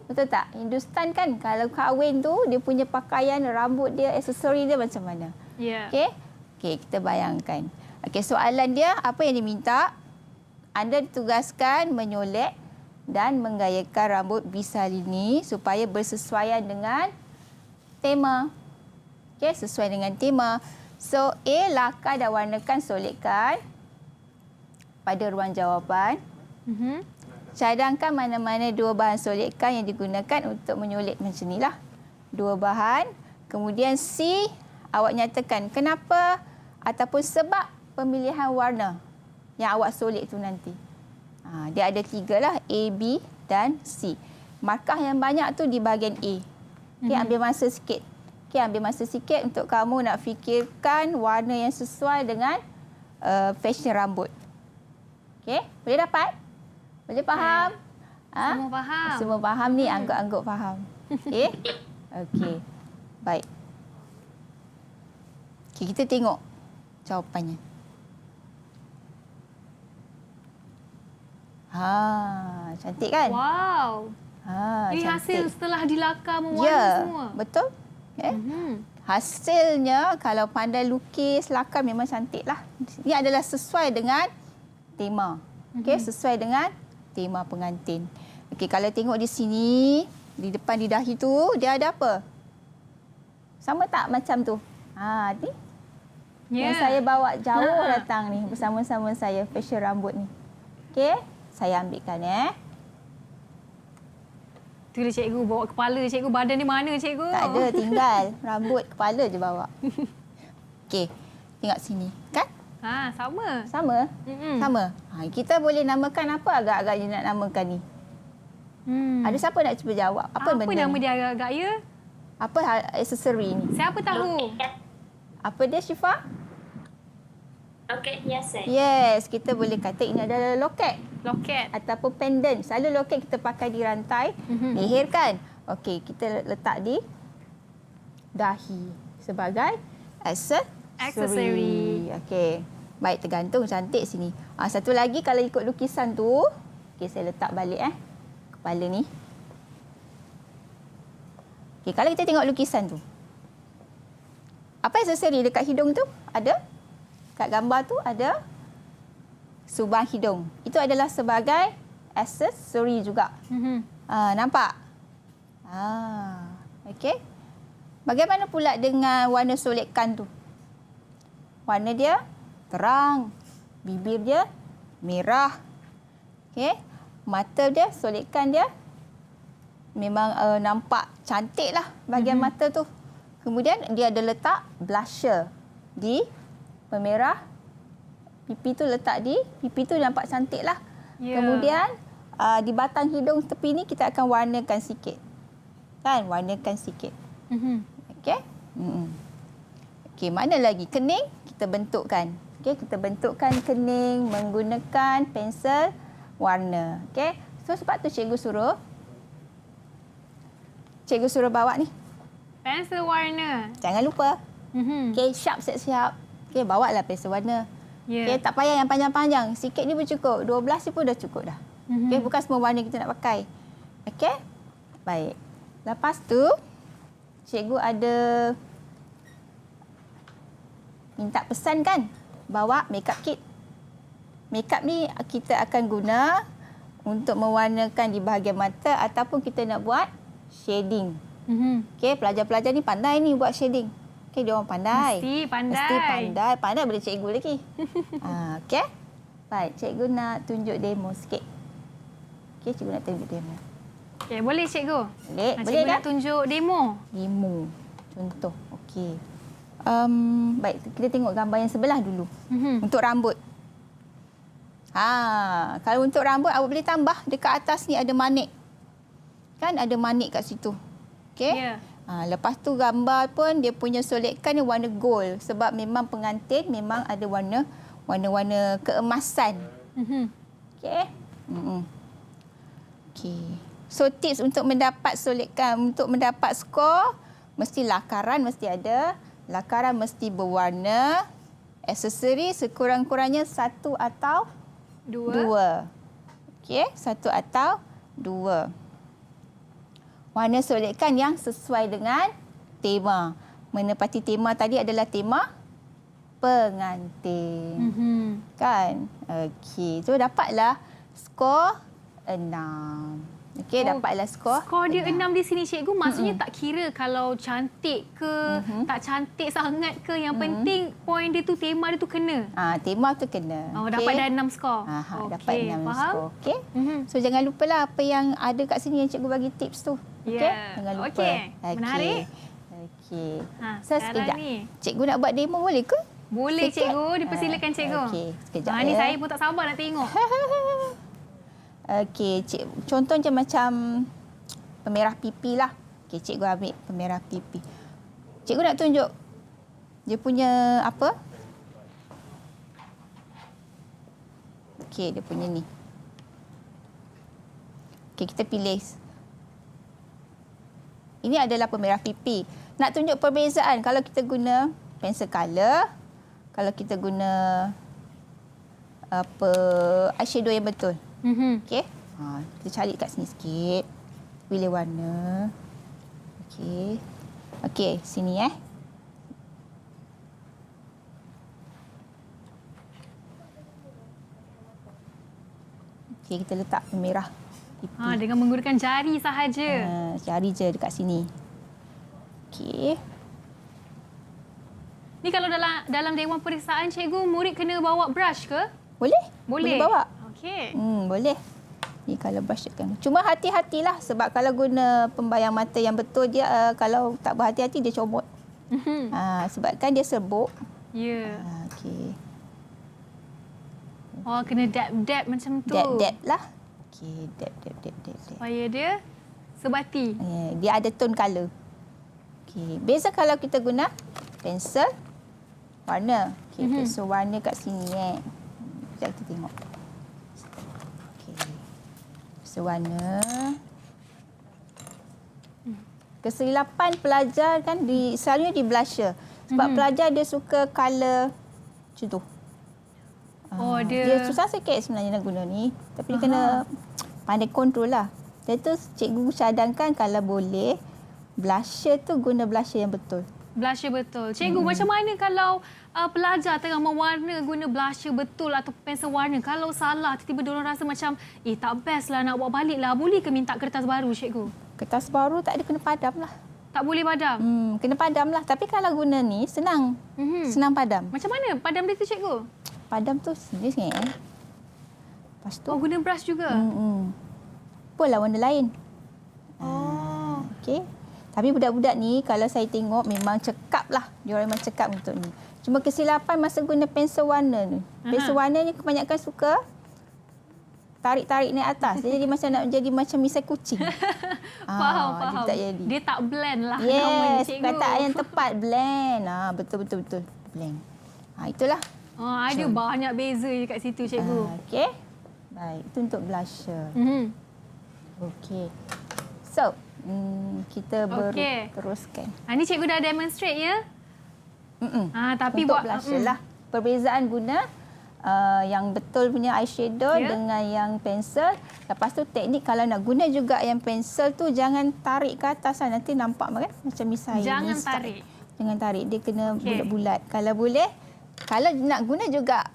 Betul tak? Hindustan kan kalau kahwin tu dia punya pakaian, rambut dia, aksesori dia macam mana? Ya. Okey. Okey, kita bayangkan. Okey, soalan dia apa yang diminta? Anda ditugaskan menyolek dan menggayakan rambut Visalini supaya bersesuaian dengan tema. Okey, sesuai dengan tema. So, A, lakar dan warnakan solekan pada ruang jawapan. Cadangkan mana-mana dua bahan solekan yang digunakan untuk menyolek macam inilah. Dua bahan. Kemudian C, awak nyatakan kenapa ataupun sebab pemilihan warna yang awak solek tu nanti. Dia ada 3 lah, A, B dan C. Markah yang banyak tu di bahagian A. Okay, ambil masa sikit. Okay, ambil masa sikit untuk kamu nak fikirkan warna yang sesuai dengan fashion rambut. Okay, boleh dapat? Boleh faham? Semua faham. Semua faham ni, angguk-angguk faham. Okay? Okey. Baik. Okay, kita tengok jawapannya. Cantik kan? Wow. Ini hasil setelah dilakar mewarna semua. Betul. Okay. Hasilnya kalau pandai lukis, lakar memang cantik lah. Ini adalah sesuai dengan tema. Okay, sesuai dengan tema pengantin. Okay, kalau tengok di sini, di depan di dahi tu, dia ada apa? Sama tak macam tu? Ni. Yang saya bawa jauh datang ni bersama-sama saya, fashion rambut ni. Okay, saya ambilkan Tu dia cikgu bawa kepala cikgu, badan ni mana cikgu? Tak ada, tinggal rambut kepala je bawa. Okey, tengok sini. Kan? Sama. Sama? Sama. Kita boleh namakan apa agak-agaknya nak namakan ni? Ada siapa nak cuba jawab? Apa benda nama ni? dia agak-agak ya? Apa aksesori ni? Siapa tahu? Apa dia, Syifa? Loket hiasan. Yes, kita boleh kata ini adalah loket. Loket. Ataupun pendant. Selalu loket kita pakai di rantai leher kan? Okey, kita letak di dahi sebagai aksesori. Okey. Baik, tergantung cantik sini. Satu lagi kalau ikut lukisan tu, okey saya letak balik kepala ni. Okey, kalau kita tengok lukisan tu. Apa aksesori dekat hidung tu? Ada? Kat gambar tu ada subang hidung. Itu adalah sebagai aksesori juga. Nampak? Okey. Bagaimana pula dengan warna solekan tu? Warna dia terang. Bibir dia merah. Okey. Mata dia, solekan dia memang nampak cantik lah bahagian mata tu. Kemudian dia ada letak blusher di pemerah pipi tu, letak di pipi tu nampak cantik lah. Kemudian di batang hidung tepi ni kita akan warnakan sikit. Kan? Warnakan sikit. Okey? Okey, mana lagi? Kening kita bentukkan. Okey, kita bentukkan kening menggunakan pensel warna. Okey? So sebab tu cikgu suruh bawa ni. Pensel warna. Jangan lupa. Okey, siap. Okey, bawa lah pensel warna. Okey, tak payah yang panjang-panjang. Sikit ni pun cukup. 12 ni pun dah cukup dah. Okey, bukan semua warna kita nak pakai. Okey? Baik. Lepas tu, cikgu ada minta pesan kan? Bawa makeup kit. Makeup ni kita akan guna untuk mewarnakan di bahagian mata ataupun kita nak buat shading. Okey, pelajar-pelajar ni pandai ni buat shading. Okey, dia orang pandai. Mesti pandai. Mesti pandai. Pandai daripada cikgu lagi. Okey. Baik, cikgu nak tunjuk demo sikit. Okey, cikgu nak tunjuk demo. Okey, boleh cikgu? Boleh. Boleh Cikgu dah? nak tunjuk demo. Demo. Contoh. Okey. Baik, kita tengok gambar yang sebelah dulu. Untuk rambut. Kalau untuk rambut, awak boleh tambah dekat atas ni ada manik. Kan ada manik kat situ. Okey? Ya. Lepas tu gambar pun dia punya solekan ni warna gold. Sebab memang pengantin memang ada warna-warna keemasan. Okey? Okey. So tips untuk mendapat solekan, untuk mendapat skor, mesti lakaran mesti ada. Lakaran mesti berwarna. Aksesori sekurang-kurangnya 1 atau 2. Okey, 1 atau 2. Warna solekan yang sesuai dengan tema. Menepati tema tadi adalah tema pengantin. Kan? Okey, so dapatlah skor 6. Okey, dapatlah skor. Skor dia 6 di sini cikgu. Maksudnya tak kira kalau cantik ke, tak cantik sangat ke. Yang penting poin dia tu, tema dia tu kena. Tema tu kena. Oh, dapat dah 6 skor. Dapat 6 faham? skor. Okey. So jangan lupalah apa yang ada kat sini yang cikgu bagi tips tu. Okey? Ya. Jangan lupa. Okey. Menarik. Okey. So sekarang sekejap. ni. Cikgu nak buat demo boleh ke? Boleh Sikit? cikgu, dipersilakan cikgu. Okey, sekejap Ni ya. saya pun tak sabar nak tengok. Okey, contohnya macam pemerah pipi lah. Okey, cikgu ambil pemerah pipi. Cikgu nak tunjuk dia punya apa? Okey, dia punya ni. Okey, kita pilih. Ini adalah pemerah pipi. Nak tunjuk perbezaan kalau kita guna pencil colour, kalau kita guna apa eyeshadow yang betul. Okey. Kita cari kat sini sikit. Pilih warna. Okey. Okey, sini Okey, kita letak pemerah pipi. Dengan menggunakan jari sahaja. Jari je dekat sini. Okey. Ni kalau dalam dewan periksaan cikgu, murid kena bawa brush ke? Boleh? Boleh bawa. Okey. Boleh. Ni kalau brush kan. Cuma hati-hatilah sebab kalau guna pembayang mata yang betul dia kalau tak berhati-hati dia comot. Sebab kan dia serbuk. Ya. Okey. Oh, kena dab-dab macam tu. Dab lah. Okey, dab. Supaya dia sebati. Dia ada tone colour. Okey, beza kalau kita guna pensel warna. Okey, pensel warna kat sini Sekejap kita tengok. Warna. Kesilapan pelajar kan selalunya di blusher. Sebab pelajar dia suka colour macam tu. Dia susah sikit sebenarnya nak guna ni. Tapi dia kena pandai kontrol lah. Jadi tu cikgu cadangkan kalau boleh blusher tu guna blusher yang betul. Blusher betul. Cikgu, macam mana kalau pelajar tengah mewarna guna blusher betul atau pensel warna, kalau salah tiba-tiba diorang rasa macam tak best lah, nak buat balik lah, boleh ke minta kertas baru cikgu? Kertas baru tak ada, kena padam lah. Tak boleh padam? Kena padam lah. Tapi kalau guna ni senang. Senang padam. Macam mana padam dia tu cikgu? Padam tu sendiri sikit Lepas tu guna brush juga? Apalah warna lain. Okey. Tapi budak-budak ni kalau saya tengok memang cekap lah. Dia orang memang cekap untuk ni. Cuma kesilapan masa guna pensel warna ni. Pensel warna ni kebanyakan suka tarik-tarik naik atas. Dia jadi macam nak jadi macam misai kucing. Faham. Dia tak jadi. Dia tak blend lah. Yes, kataan yang tepat. Blend. Betul. Blend. Itulah. Ada banyak beza dekat situ cikgu. Okey. Baik, itu untuk blusher. Okey. So, kita teruskan. Ini cikgu dah demonstrate ya? Tapi untuk buat blusher lah. Perbezaan guna yang betul punya eyeshadow dengan yang pensel. Lepas tu teknik kalau nak guna juga yang pensel tu jangan tarik ke atas lah. Nanti nampak kan macam misai. Jangan tarik. Jangan tarik. Dia kena bulat-bulat. Kalau boleh, kalau nak guna juga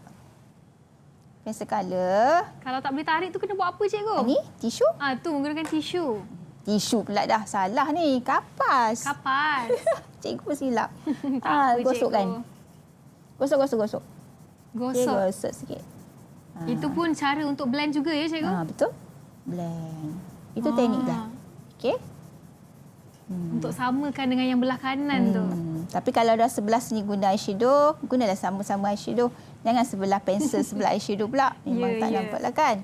pensel colour. Kalau tak boleh tarik tu kena buat apa cikgu? Ni tisu. Tu menggunakan tisu. Tisu pula dah. Salah ni. Kapas. Kapas. Cikgu pun silap. apa, Gosok cikgu. kan. Gosok. Okay, Gosok. gosok sikit. Itu pun cara untuk blend juga ya cikgu? Betul. Blend. Itu teknik dah. Okey. Untuk samakan dengan yang belah kanan tu. Tapi kalau dah sebelah sini guna eyeshadow, gunalah sama-sama eyeshadow. Jangan sebelah pensel, sebelah eyeshadow pula. Memang tak nampak lah kan?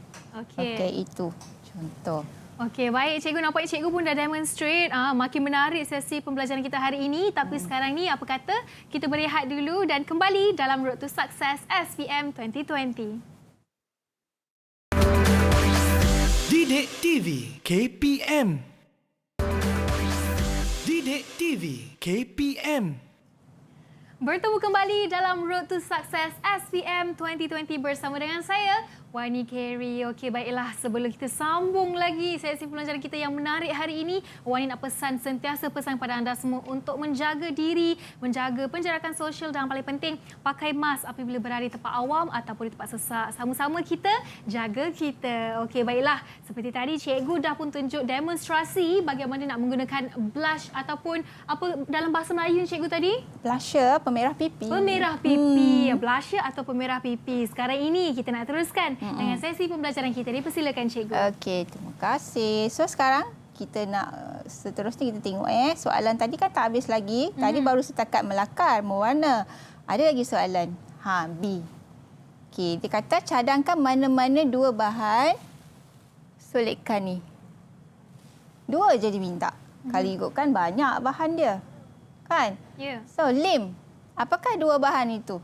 Okey, itu contoh. Okey, baik cikgu. Nampaknya cikgu pun dah demonstrate. Makin menarik sesi pembelajaran kita hari ini. Tapi sekarang ni apa kata kita berehat dulu dan kembali dalam Road to Success SPM 2020. Didik TV KPM. Didik TV KPM. Bertemu kembali dalam Road to Success SPM 2020 bersama dengan saya, Wani Carey. Okey, baiklah. Sebelum kita sambung lagi sesi pembelajaran kita yang menarik hari ini, Wani nak sentiasa pesan kepada anda semua untuk menjaga diri, menjaga penjarakan sosial dan paling penting, pakai mask apabila berada di tempat awam ataupun di tempat sesak. Sama-sama kita jaga kita. Okey, baiklah. Seperti tadi, cikgu dah pun tunjuk demonstrasi bagaimana nak menggunakan blush ataupun apa dalam bahasa Melayu ni cikgu tadi? Blusher, pemerah pipi. Pemerah pipi. Blusher atau pemerah pipi. Sekarang ini kita nak teruskan dengan sesi pembelajaran kita. Dipersilakan cikgu. Okey, terima kasih. So sekarang kita nak seterusnya kita tengok soalan tadi kan tak habis lagi. Tadi baru setakat melakar, mewarna. Ada lagi soalan. B. Okey, dia kata cadangkan mana-mana dua bahan solidkan ni. Dua je diminta. Kalau ikutkan banyak bahan dia. Kan? Ya. So, Lim, apakah dua bahan itu?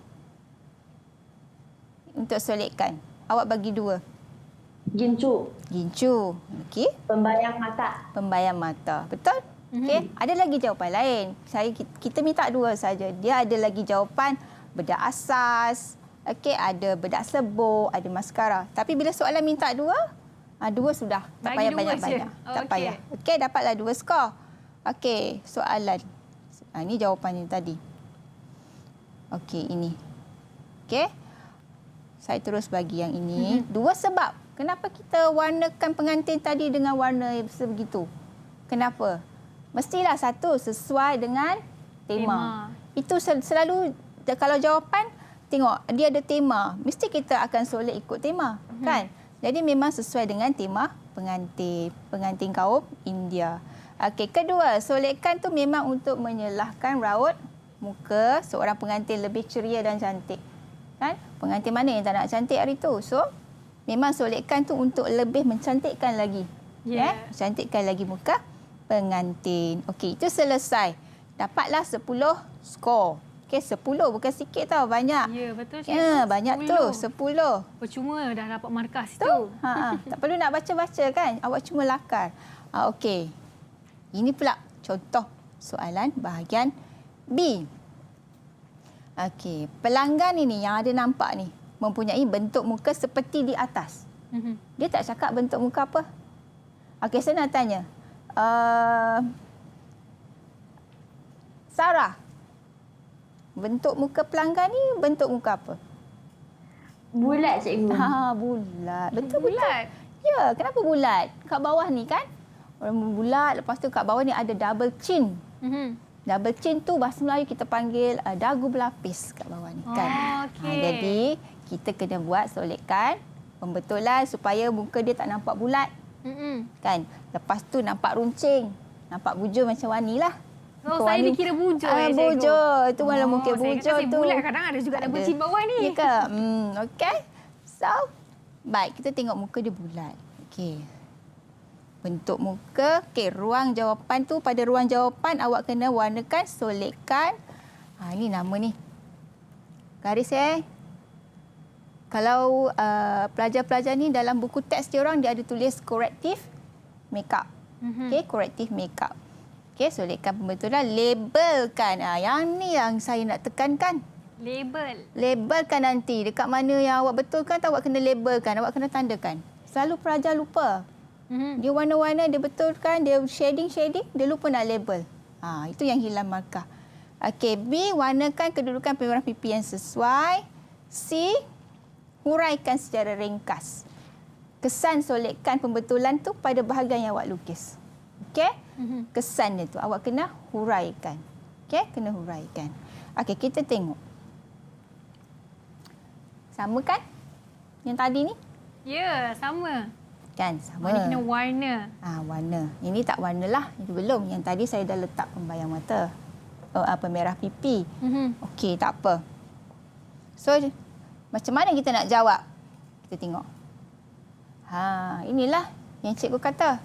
Untuk solidkan. Awak bagi dua. Gincu. Okey. Pembayang mata. Pembayang mata. Betul? Okey. Ada lagi jawapan lain. Kita minta dua saja. Dia ada lagi jawapan bedak asas. Okey, ada bedak sebuk, ada maskara. Tapi bila soalan minta dua, dua sudah. Tak Bagi payah dua banyak-banyak. je. Tak payah. Okey, dapatlah dua skor. Okey, soalan. Ini jawapannya tadi. Okey, ini. Okey. Saya terus bagi yang ini. Dua sebab. Kenapa kita warnakan pengantin tadi dengan warna sebegitu? Kenapa? Mestilah satu sesuai dengan tema. Itu selalu, kalau jawapan, tengok dia ada tema. Mesti kita akan solid ikut tema. Kan? Jadi memang sesuai dengan tema pengantin kaum India. Okey, kedua, solidkan tu memang untuk menyelahkan raut muka seorang pengantin lebih ceria dan cantik. Kan? Pengantin mana yang tak nak cantik hari tu? So, memang solidkan tu untuk lebih mencantikkan lagi. Cantikkan lagi muka pengantin. Okey, itu selesai. Dapatlah 10 skor. Okey, 10 bukan sikit tau, banyak. Ya, betul. Banyak 10. Tu, 10. Percuma dah dapat markah situ. Tak perlu nak baca-baca kan? Awak cuma lakar. Okey. Ini pula contoh soalan bahagian B. Okey, pelanggan ini yang ada nampak ni mempunyai bentuk muka seperti di atas. Dia tak cakap bentuk muka apa. Okey, saya nak tanya. Sarah, bentuk muka pelanggan ni bentuk muka apa? Bulat, cikgu. Bulat. Betul bulat. Ya, kenapa bulat? Kat bawah ni kan? Orang bulat, lepas tu kat bawah ni ada double chin. Double chin tu bahasa Melayu kita panggil dagu berlapis kat bawah ni kan. Jadi kita kena buat solidkan pembetulan supaya muka dia tak nampak bulat. Kan? Lepas tu nampak runcing, nampak bujur macam Wani lah. Saya dikira bujur bujur. Itu malah muka bujur tu. Bulat kadang ada juga double chin bawah ni. Ya ke? Okey. So, baik kita tengok muka dia bulat. Okey. Bentuk muka. Okey, ruang jawapan tu, pada ruang jawapan awak kena warnakan, solidkan. Ini nama ni. Garis Kalau pelajar-pelajar ni dalam buku teks dia orang, dia ada tulis corrective makeup. Okey, corrective makeup. Okey, solidkan pembetulan, labelkan. Yang ni yang saya nak tekankan. Labelkan nanti. Dekat mana yang awak betulkan, awak kena labelkan. Awak kena tandakan. Selalu pelajar lupa. Dia warna-warna, dia betulkan, dia shading, dia lupa nak label. Itu yang hilang markah. Okey, B, warnakan kedudukan pemerah pipi yang sesuai. C, huraikan secara ringkas. Kesan solekkan pembetulan tu pada bahagian yang awak lukis. Okey? Kesan dia tu awak kena huraikan. Okey, kena huraikan. Okey, kita tengok. Sama kan? Yang tadi ni? Ya, sama. Kan, sama. Ini kena warna. Warna. Ini tak warna lah. Itu belum. Yang tadi saya dah letak pembayang mata. Pemerah pipi. Okey, tak apa. So, macam mana kita nak jawab? Kita tengok. Inilah yang cikgu kata.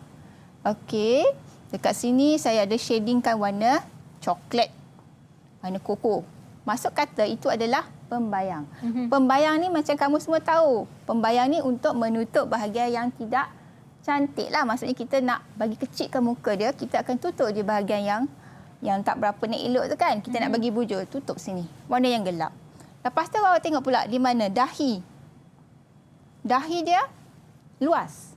Okey, dekat sini saya ada shadingkan warna coklat. Warna koko. Masuk kata itu adalah pembayang. Pembayang ni macam kamu semua tahu. Pembayang ni untuk menutup bahagian yang tidak cantik lah. Maksudnya kita nak bagi kecilkan muka dia, kita akan tutup di bahagian yang tak berapa nak elok tu kan. Kita nak bagi bujur, tutup sini. Warna yang gelap. Lepas tu awak tengok pula di mana dahi. Dahi dia luas.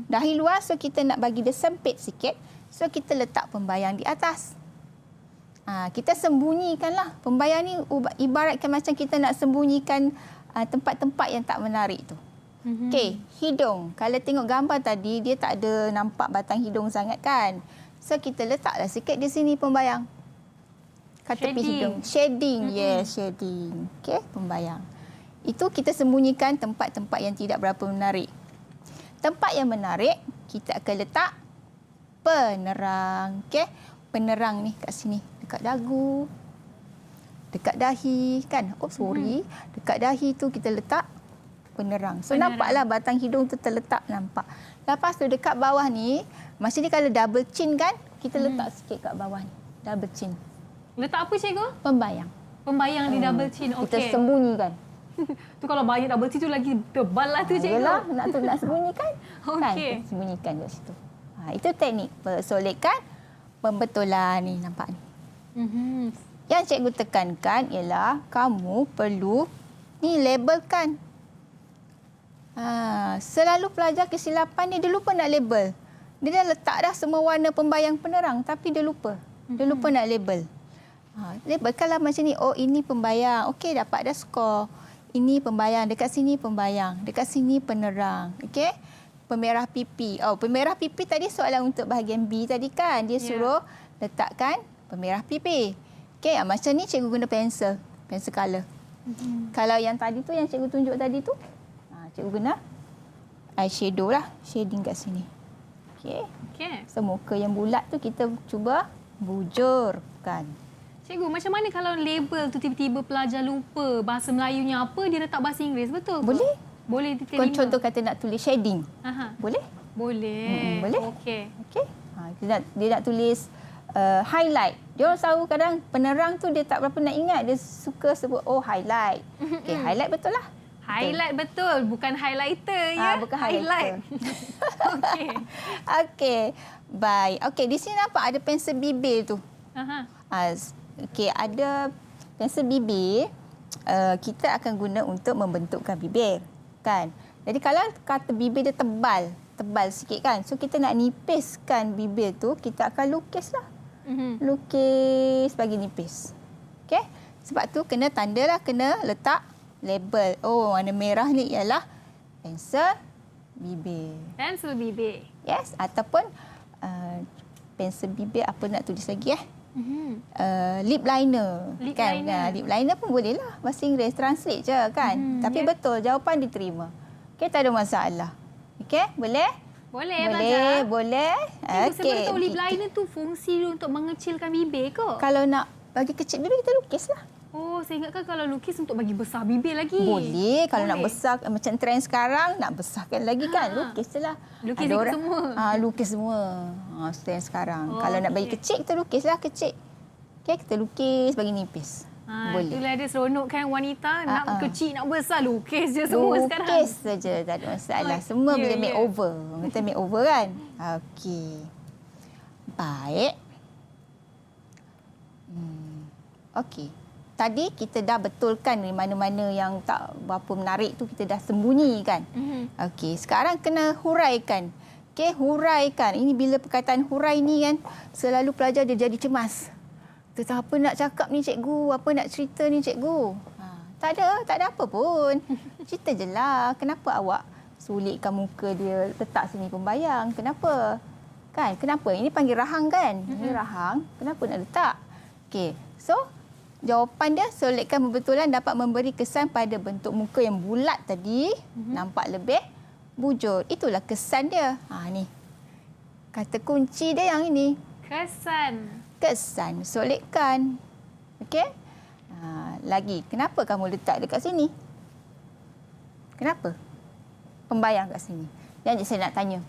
Dahi luas, so kita nak bagi dia sempit sikit. So kita letak pembayang di atas. Kita sembunyikanlah. Pembayang ni ibaratkan macam kita nak sembunyikan tempat-tempat yang tak menarik tu. Okey, hidung. Kalau tengok gambar tadi, dia tak ada nampak batang hidung sangat kan. So kita letaklah sikit di sini pembayang. Kat tepi hidung. Shading. Yes, shading. Okey, pembayang. Itu kita sembunyikan tempat-tempat yang tidak berapa menarik. Tempat yang menarik, kita akan letak penerang. Okey, penerang ni kat sini. Dekat dagu, dekat dahi kan. Dekat dahi tu kita letak penerang. So nampaklah batang hidung tu terletak nampak. Lepas tu dekat bawah ni, macam ni kalau double chin kan, kita letak sikit kat bawah ni. Double chin. Letak apa cikgu? Pembayang. Pembayang di double chin. Okey. Kita sembunyikan. Tu kalau banyak double chin tu lagi tebal lah tu cikgu. Yalah, nak sembunyikan. Okey. Kan, kita sembunyikan kat situ. Itu teknik persolekkan pembetulan ni, nampak ni. Yang cikgu tekankan ialah kamu perlu ni labelkan. Selalu pelajar kesilapan ni dia lupa nak label. Dia dah letak dah semua warna pembayang penerang tapi dia lupa. Dia lupa nak label. Labelkanlah macam ni. Oh, ini pembayang. Okey, dapat dah skor. Ini pembayang. Dekat sini pembayang. Dekat sini penerang. Okey? Pemerah pipi. Oh, pemerah pipi tadi soalan untuk bahagian B tadi kan. Dia suruh letakkan pemerah pipi. Okey, macam ni cikgu guna pensel. Pensel colour. Kalau yang tadi tu, yang cikgu tunjuk tadi tu, cikgu guna eyeshadow lah. Shading kat sini. Okey. So, muka yang bulat tu kita cuba bujurkan. Cikgu, macam mana kalau label tu tiba-tiba pelajar lupa bahasa Melayunya apa, dia letak bahasa Inggeris, betul ke? Boleh. Boleh diterima? Contoh kata nak tulis shading. Boleh? Boleh. Boleh. Okey. Dia nak tulis highlight. Dia orang selalu kadang penerang tu dia tak berapa nak ingat. Dia suka sebut, highlight. Okey, highlight betul lah. Highlight betul. Bukan highlighter ya? Bukan highlight. Okey. Okey. Baik. Okey, di sini nampak ada pensel bibir tu. Okey, ada pensel bibir. Kita akan guna untuk membentukkan bibir. Kan? Jadi kalau kata bibir dia tebal sikit kan. So kita nak nipiskan bibir tu, kita akan lukislah. Lukis bagi nipis. Okey? Sebab tu kena tandalah, kena letak label. Oh, warna merah ni ialah pensel bibir. Pensel bibir. Yes, ataupun pensel bibir apa nak tulis lagi lip liner. Lip kan? liner. Lip liner pun boleh lah. Bahasa Inggeris, translate je kan. Tapi betul, jawapan diterima. Okey, tak ada masalah. Okey, boleh? Boleh, belajar. Boleh. Cikgu, saya baru tahu lip liner tu fungsi dia untuk mengecilkan bibir ke? Kalau nak bagi kecil bibir, kita lukislah. Oh, saya ingatkan kalau lukis untuk bagi besar bibir lagi. Boleh. Kalau nak besar, macam trend sekarang, nak besarkan lagi kan. Lukis je lah. Lukis semua. Lukis semua. Trend sekarang. Kalau nak bagi kecil, kita lukislah kecil. Okey, kita lukis bagi nipis. Boleh. Itulah dia seronok kan wanita. Nak kecil, nak besar, lukis je semua sekarang. Lukis saja, tak ada masalah. Semua boleh make over. Kita make over kan. Okey. Baik. Okey. tadi kita dah betulkan di mana-mana yang tak berapa menarik tu kita dah sembunyikan. Okey, sekarang kena huraikan. Okey, huraikan. Ini bila perkataan hurai ni kan, selalu pelajar dia jadi cemas. Tentang apa nak cakap ni cikgu, apa nak cerita ni cikgu. Tak ada apa pun. Cerita je lah. Kenapa awak sulitkan muka dia, letak sini pembayang? Kenapa? Kan? Kenapa? Ini panggil rahang kan? Ini rahang. Kenapa nak letak? Okey. So, jawapan dia solidkan pembetulan dapat memberi kesan pada bentuk muka yang bulat tadi. Nampak lebih bujur. Itulah kesan dia. Ni. Kata kunci dia yang ini. Kesan. Solidkan. Okey? Lagi, kenapa kamu letak dekat sini? Kenapa? Pembayang kat sini. Jangan saya nak tanya.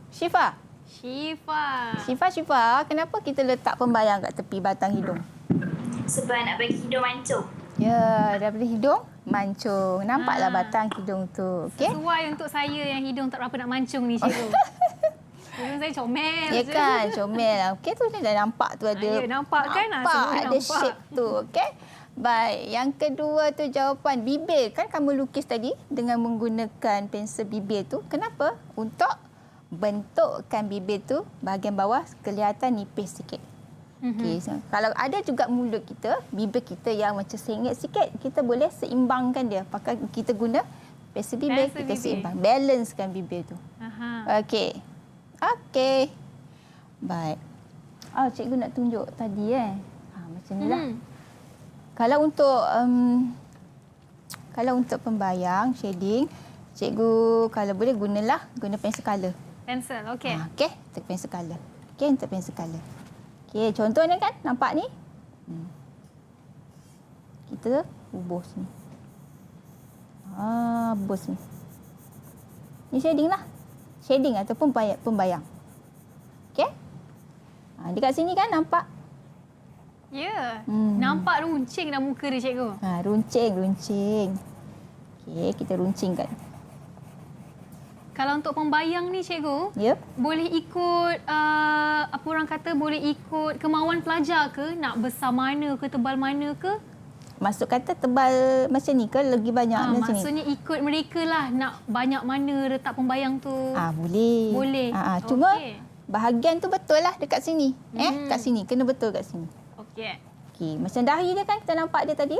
Syifa, kenapa kita letak pembayang kat tepi batang hidung? Sebab nak bagi hidung mancung. Ya, daripada hidung mancung. Nampaklah batang hidung tu. Okay? Sesuai untuk saya yang hidung tak berapa nak mancung ni, cikgu. Hidung saya comel. Ya kan, comel lah. Okey, tu dah nampak tu ada. Ya, nampak kan? Nampak, ada nampak. shape tu. Okey. Baik, yang kedua tu jawapan bibir. Kan kamu lukis tadi dengan menggunakan pensel bibir tu. Kenapa? Untuk bentukkan bibir tu, bahagian bawah kelihatan nipis sikit. Okey, so, kalau ada juga mulut kita, bibir kita yang macam sengit sikit, kita boleh seimbangkan dia. Pakai kita guna pensel bibir, kita seimbang. Balancekan bibir tu. Okey. Okey. Baik. Cikgu nak tunjuk tadi macam ni lah. Kalau untuk pembayang, shading, cikgu kalau boleh guna pensel colour. Pensel, okey. Okey, untuk pensel colour. Okey, untuk pensel colour. Okey, contohnya kan, nampak ni? Kita ubus ni. Ubus ni. Ni shading lah. Shading ataupun pembayang. Okey? Dekat sini kan nampak? Ya. Nampak runcing dah muka dia, cikgu. Runcing. Okey, kita runcingkan. Kalau untuk pembayang ni, cikgu, boleh ikut, apa orang kata, boleh ikut kemauan pelajar ke? Nak besar mana ke, tebal mana ke? Maksud kata tebal macam ni ke lagi banyak macam ni? Maksudnya ikut mereka lah nak banyak mana letak pembayang tu. Boleh. Cuma bahagian tu betul lah dekat sini. Kat sini. Kena betul kat sini. Okey. Macam dahi dia kan kita nampak dia tadi.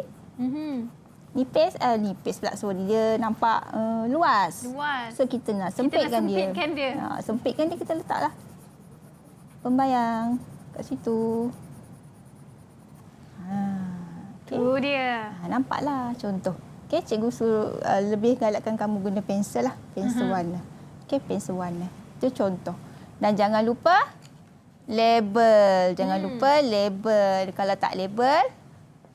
Nipis pula. Sorry, dia nampak luas. So kita nak sempitkan dia. Sempitkan dia kita letaklah pembayang kat situ. Tu dia. Nampaklah contoh. Okey, cikgu suruh lebih galakkan kamu guna pensel lah. Pensel warna. Okey, pensel warna. Itu contoh. Dan jangan lupa label. Jangan lupa label. Kalau tak label,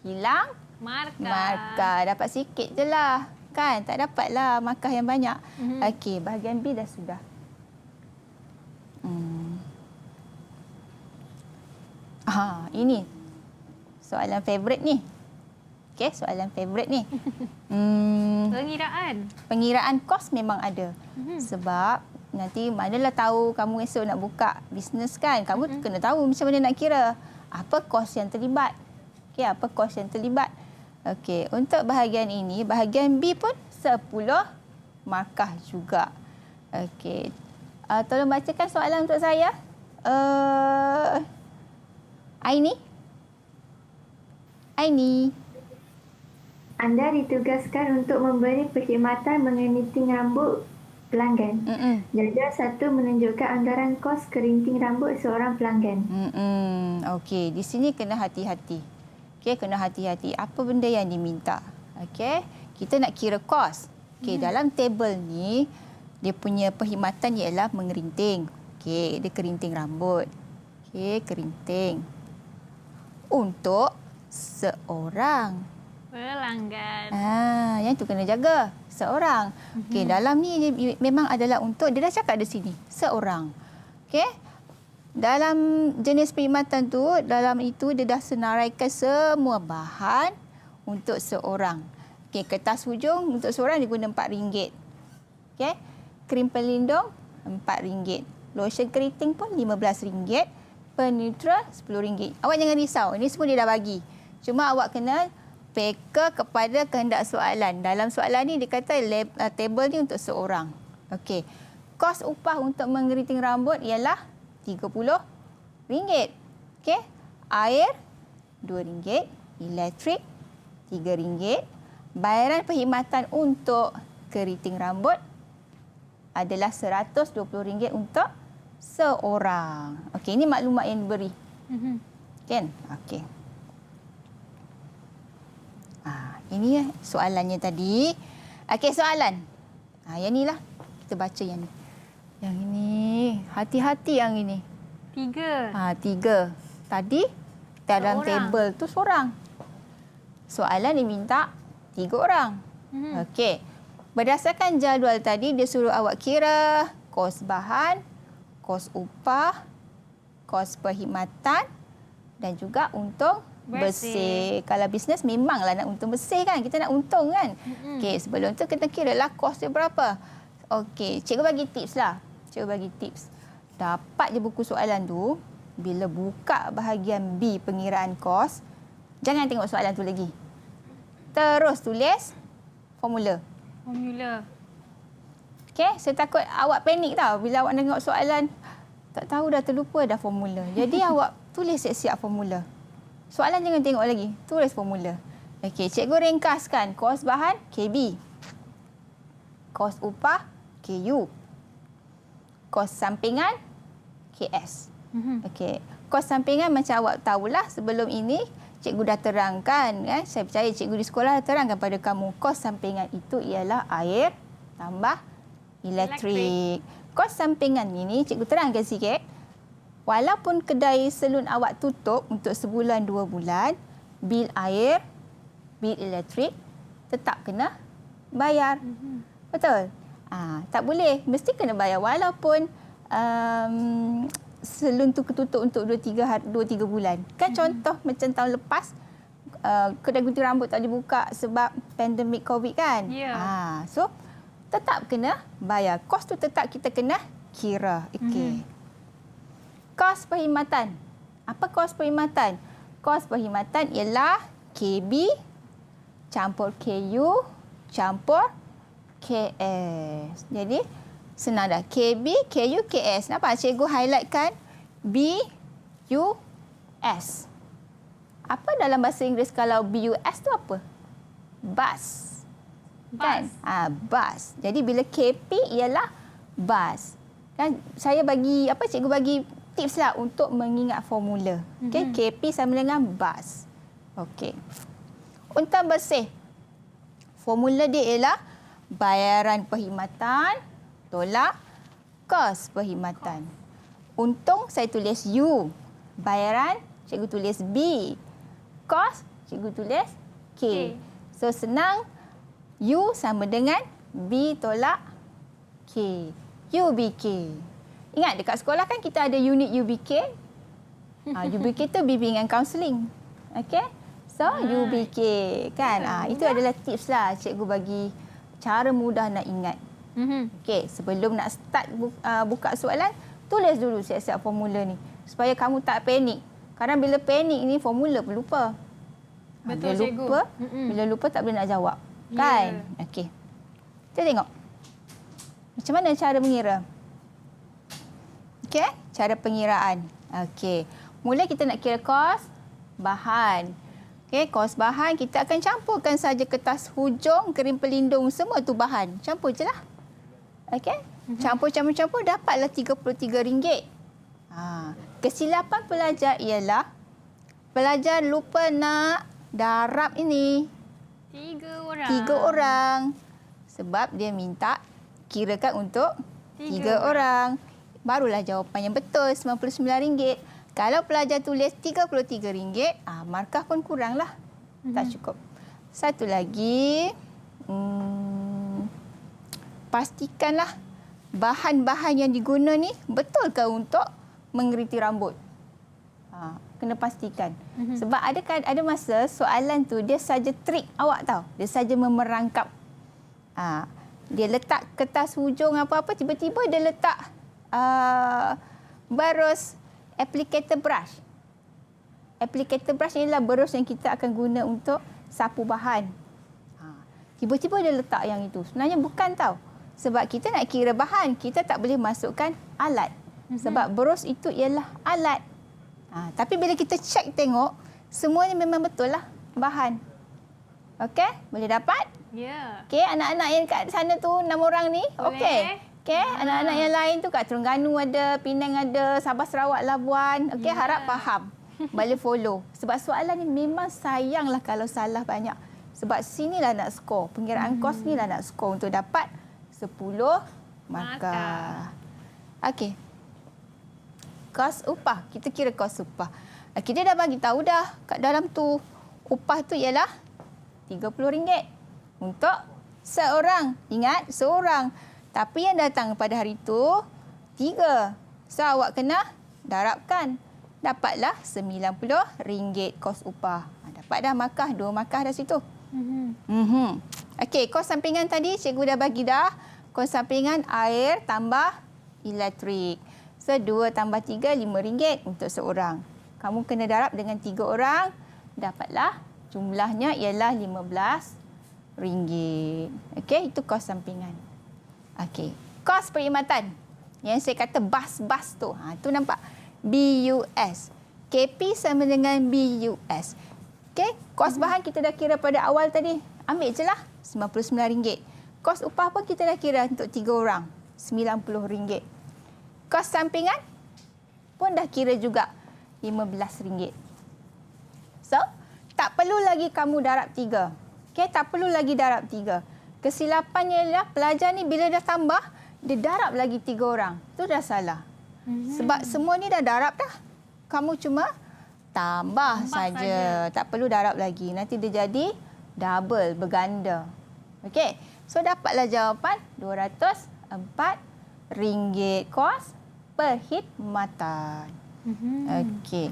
hilang markah. Dapat sikit je lah. Kan? Tak dapatlah markah yang banyak. Okey, bahagian B dah sudah. Ini soalan favourite ni. Okey, soalan favourite ni. Pengiraan kos memang ada. Sebab nanti manalah tahu kamu esok nak buka bisnes kan. Kamu kena tahu macam mana nak kira. Apa kos yang terlibat. Okey, apa kos yang terlibat. Okey, untuk bahagian ini, bahagian B pun 10 markah juga. Okey. Tolong bacakan soalan untuk saya. Aini. Anda ditugaskan untuk memberi perkhidmatan mengeriting rambut pelanggan. Darjah 1 menunjukkan anggaran kos keriting rambut seorang pelanggan. Okey, di sini kena hati-hati. Okey, kena hati-hati. Apa benda yang diminta? Okey, kita nak kira kos. Okey, dalam table ni dia punya perkhidmatan ialah mengerinting. Okey, dia kerinting rambut. Okey, kerinting. Untuk seorang pelanggan. Yang tu kena jaga. Seorang. Okey, dalam ni memang adalah untuk, dia dah cakap di sini. Seorang. Okey. Dalam jenis perkhidmatan tu, dalam itu dia dah senaraikan semua bahan untuk seorang. Okey, kertas hujung untuk seorang dia guna RM4. Okey. Krim pelindung RM4. Lotion keriting pun RM15. Peneutral RM10. Awak jangan risau. Ini semua dia dah bagi. Cuma awak kena peka kepada kehendak soalan. Dalam soalan ni dia kata table ni untuk seorang. Okey. Kos upah untuk mengeriting rambut ialah RM30. Okey. Air RM2. Elektrik RM3. Bayaran perkhidmatan untuk keriting rambut adalah RM120 untuk seorang. Okey, ini maklumat yang diberi. Kan? Okey. Ini soalannya tadi. Okey, soalan. Yang inilah. Kita baca yang ni. Yang ini. Hati-hati yang ini. 3. 3. Tadi dalam table tu seorang. Soalan dia minta 3 orang. Okey. Berdasarkan jadual tadi, dia suruh awak kira kos bahan, kos upah, kos perkhidmatan dan juga untung bersih. Kalau bisnes memanglah nak untung bersih kan. Kita nak untung kan. Okey, sebelum tu kita kiralah kos dia berapa. Okey, cikgu bagi tips lah. Cikgu bagi tips. Dapat je buku soalan tu, bila buka bahagian B pengiraan kos, jangan tengok soalan tu lagi. Terus tulis formula. Okey, saya takut awak panik tau bila awak tengok soalan. Tak tahu dah terlupa dah formula. Jadi awak tulis siap-siap formula. Soalan jangan tengok lagi. Tulis formula. Okey, cikgu ringkaskan. Kos bahan KB. Kos upah KU. Kos sampingan KS. Okey. Kos sampingan macam awak tahulah sebelum ini cikgu dah terangkan. Saya percaya cikgu di sekolah dah terangkan pada kamu. Kos sampingan itu ialah air tambah elektrik. Kos sampingan ini cikgu terangkan sikit. Walaupun kedai salon awak tutup untuk sebulan 2 bulan, bil air, bil elektrik tetap kena bayar. Betul? Tak boleh. Mesti kena bayar walaupun salon tu ketutup untuk 2-3 bulan. Kan contoh macam tahun lepas, kedai gunting rambut tak dibuka sebab pandemik COVID kan? So, tetap kena bayar. Kos tu tetap kita kena kira. Okey. Kos perkhidmatan. Apa kos perkhidmatan? Kos perkhidmatan ialah KB campur KU campur KS. Jadi, senang dah. KB, KU, KS. Nampak cikgu highlightkan BUS. Apa dalam bahasa Inggeris kalau BUS tu apa? Bus. Kan? Bus. Jadi, bila KP ialah bus. Kan? Saya bagi, cikgu bagi tips lah untuk mengingat formula. Okay? KP sama dengan bus. Okey. Untung bersih. Formula dia ialah bayaran perkhidmatan tolak kos perkhidmatan. Untung saya tulis U. Bayaran cikgu tulis B. Kos cikgu tulis K. So senang. U sama dengan B tolak K. UBK. Ingat dekat sekolah kan kita ada unit UBK. UBK tu bimbingan kaunseling. Okey. So UBK kan. Itu adalah tips lah cikgu bagi cara mudah nak ingat. Okey, sebelum nak start buka soalan, tulis dulu siap-siap formula ni supaya kamu tak panik. Kadang bila panik ni formula pun lupa. Betul, bila lupa, bila lupa tak boleh nak jawab. Kan? Okey. Kita tengok. Macam mana cara mengira? Okey, cara pengiraan. Okey. Mula kita nak kira kos bahan. Okey, kos bahan kita akan campurkan saja kertas hujung, krim pelindung, semua tu bahan. Campur je lah. Okey. Campur-campur dapatlah RM33. Kesilapan pelajar ialah pelajar lupa nak darab ini. 3 orang. 3 orang. Sebab dia minta kirakan untuk 3 orang. Barulah jawapan yang betul, RM99. Kalau pelajar tulis RM33, markah pun kuranglah. Tak cukup. Satu lagi, pastikanlah bahan-bahan yang diguna ni betulkah untuk mengeriti rambut. Kena pastikan. Sebab ada masa soalan tu dia saja trik awak tahu. Dia saja memerangkap. Dia letak kertas hujung apa-apa, tiba-tiba dia letak barus applicator brush. Applicator brush ialah berus yang kita akan guna untuk sapu bahan. Tiba-tiba dia letak yang itu. Sebenarnya bukan tau. Sebab kita nak kira bahan, kita tak boleh masukkan alat. Sebab berus itu ialah alat. Tapi bila kita cek tengok, semuanya memang betul lah bahan. Okey, boleh dapat? Ya. Okey, anak-anak yang kat sana tu 6 orang ni. Okey. Okey, anak-anak yang lain tu kat Terengganu ada, Penang ada, Sabah Sarawak, Labuan. Okey, harap faham. Boleh follow. Sebab soalan ni memang sayanglah kalau salah banyak. Sebab sinilah nak skor. Pengiraan kos ni lah nak skor untuk dapat 10 markah. Okey. Kos upah. Kita kira kos upah. Okey, dia dah bagi tahu dah kat dalam tu. Upah tu ialah RM30 untuk seorang. Ingat, seorang. Tapi yang datang pada hari itu 3. So, awak kena darabkan. Dapatlah RM90 kos upah. Dapat dah markah, 2 markah dah situ. Okey, kos sampingan tadi cikgu dah bagi dah. Kos sampingan air tambah elektrik. So, 2 tambah 3, RM5 untuk seorang. Kamu kena darab dengan 3 orang. Dapatlah jumlahnya ialah RM15. Okey, itu kos sampingan. Okey, kos perkhidmatan. Yang saya kata bas-bas tu. Tu nampak. BUS. KP sama dengan BUS. Okey, kos bahan kita dah kira pada awal tadi. Ambil je lah RM99. Kos upah pun kita dah kira untuk 3 orang. RM90. Kos sampingan pun dah kira juga RM15. So, tak perlu lagi kamu darab 3. Okey, tak perlu lagi darab 3. Kesilapannya ialah pelajar ni bila dah tambah, dia darab lagi 3 orang. Itu dah salah. Sebab semua ni dah darab dah. Kamu cuma tambah saja. Tak perlu darab lagi. Nanti dia jadi double, berganda. Okey. So, dapatlah jawapan RM204 kos perkhidmatan. Okey.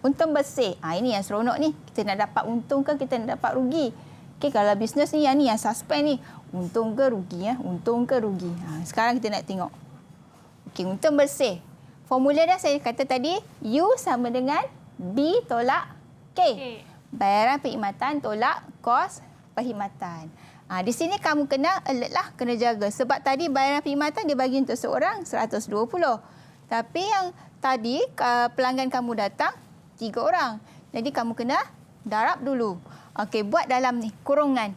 Untung bersih. Ini yang seronok ni. Kita nak dapat untung ke kita nak dapat rugi. Okey, kalau bisnes ni yang suspend ni. Untung ke rugi? Untung ke rugi? Sekarang kita nak tengok. Okey, untung bersih. Formula dah saya kata tadi, U sama dengan B tolak K. Bayaran perkhidmatan tolak kos perkhidmatan. Di sini kamu kena alert lah, kena jaga. Sebab tadi bayaran perkhidmatan dia bagi untuk seorang 120. Tapi yang tadi pelanggan kamu datang 3 orang. Jadi kamu kena darab dulu. Okey, buat dalam ni kurungan.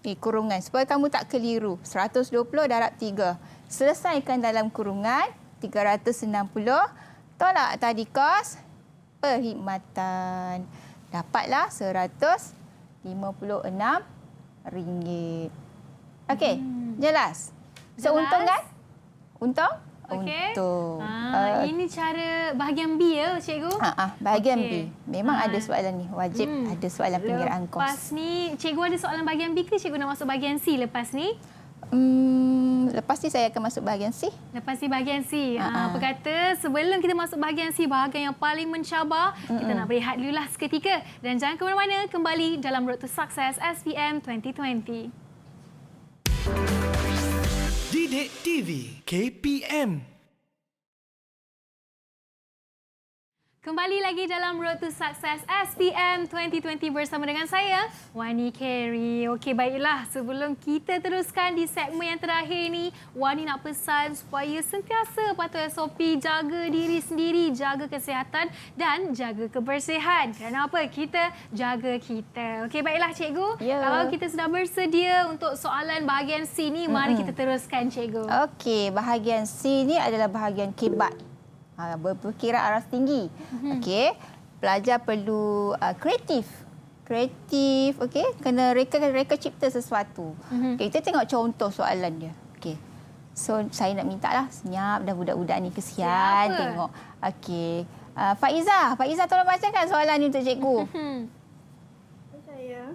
Kurungan supaya kamu tak keliru. 120 darab 3. Selesaikan dalam kurungan 360 tolak tadi kos perkhidmatan. Dapatlah RM156. Okey, jelas? So, untung kan? Untung? Okay. Untung. Ini cara bahagian B ya, cikgu? Bahagian B. Memang ada soalan ni. Wajib ada soalan pengiraan kos. Lepas ni, cikgu ada soalan bahagian B ke cikgu nak masuk bahagian C lepas ni? Lepas ni saya akan masuk bahagian C. Lepas ni bahagian C. Apa kata sebelum kita masuk bahagian C, bahagian yang paling mencabar, kita nak berehat dulu lah seketika. Dan jangan ke mana-mana, kembali dalam Road to Success SPM 2020. Didik TV KPM. Kembali lagi dalam Road to Success SPM 2020 bersama dengan saya, Wani Carey. Okey, baiklah. Sebelum kita teruskan di segmen yang terakhir ni, Wani nak pesan supaya sentiasa patuh SOP, jaga diri sendiri, jaga kesihatan dan jaga kebersihan. Kerana apa? Kita jaga kita. Okey, baiklah cikgu. Kalau kita sudah bersedia untuk soalan bahagian C ni, mari kita teruskan cikgu. Okey, bahagian C ni adalah bahagian kibat. Berkira aras tinggi. Okey, pelajar perlu kreatif. Okey, kena reka cipta sesuatu. Okay, kita tengok contoh soalan dia. Okey. So, saya nak minta lah senyap dah budak-budak ni, kesian tengok. Okey. Faiza tolong bacakan soalan ni untuk cikgu. Saya.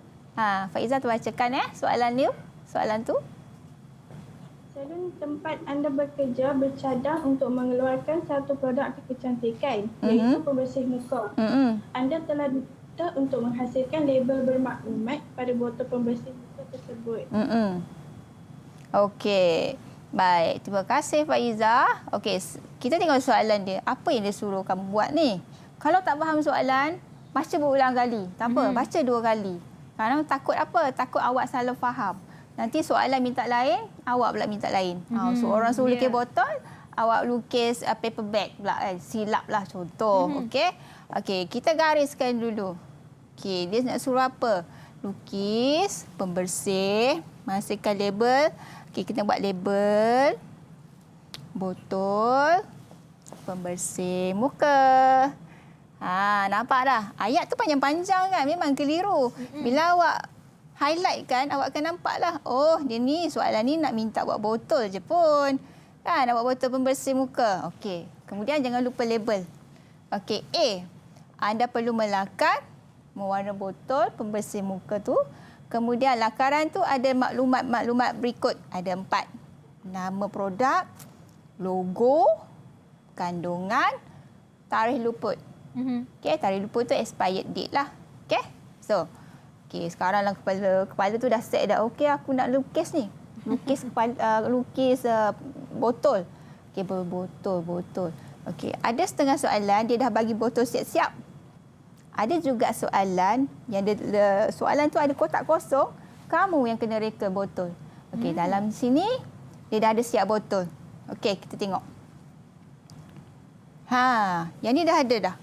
Faiza tu bacakan soalan tu. Salon tempat anda bekerja bercadang untuk mengeluarkan satu produk kecantikan, iaitu pembersih muka. Anda telah diminta untuk menghasilkan label bermaklumat pada botol pembersih muka tersebut. Okey. Baik, terima kasih Faiza. Okey, kita tengok soalan dia. Apa yang dia suruh kamu buat ni? Kalau tak faham soalan, baca berulang kali. Tak apa, baca 2 kali. Kadang takut apa? Takut awak salah faham. Nanti soalan minta lain, awak pula minta lain. So orang suruh lukis botol, awak lukis paper bag pula kan. Silap lah contoh. Okey. Okey, kita gariskan dulu. Okey, dia nak suruh apa? Lukis, pembersih, masukkan label. Okey, kita buat label. Botol, pembersih muka. Nampak dah? Ayat tu panjang-panjang kan? Memang keliru. Bila awak highlight kan, awak akan nampak lah. Oh, dia ni soalan ni nak minta buat botol je pun. Kan, nak buat botol pembersih muka. Okey, kemudian jangan lupa label. Okey, A. Anda perlu melakar mewarna botol pembersih muka tu. Kemudian lakaran tu ada maklumat-maklumat berikut. Ada 4. Nama produk, logo, kandungan, tarikh luput. Okey, tarikh luput tu expired date lah. Okey. So, okey, sekarang lah kepala tu dah set dah. Okey, aku nak lukis ni. Lukis botol. Okey, botol. Okey, ada setengah soalan dia dah bagi botol siap-siap. Ada juga soalan yang soalan tu ada kotak kosong, kamu yang kena reka botol. Okey, dalam sini dia dah ada siap botol. Okey, kita tengok. Yang ni dah ada dah.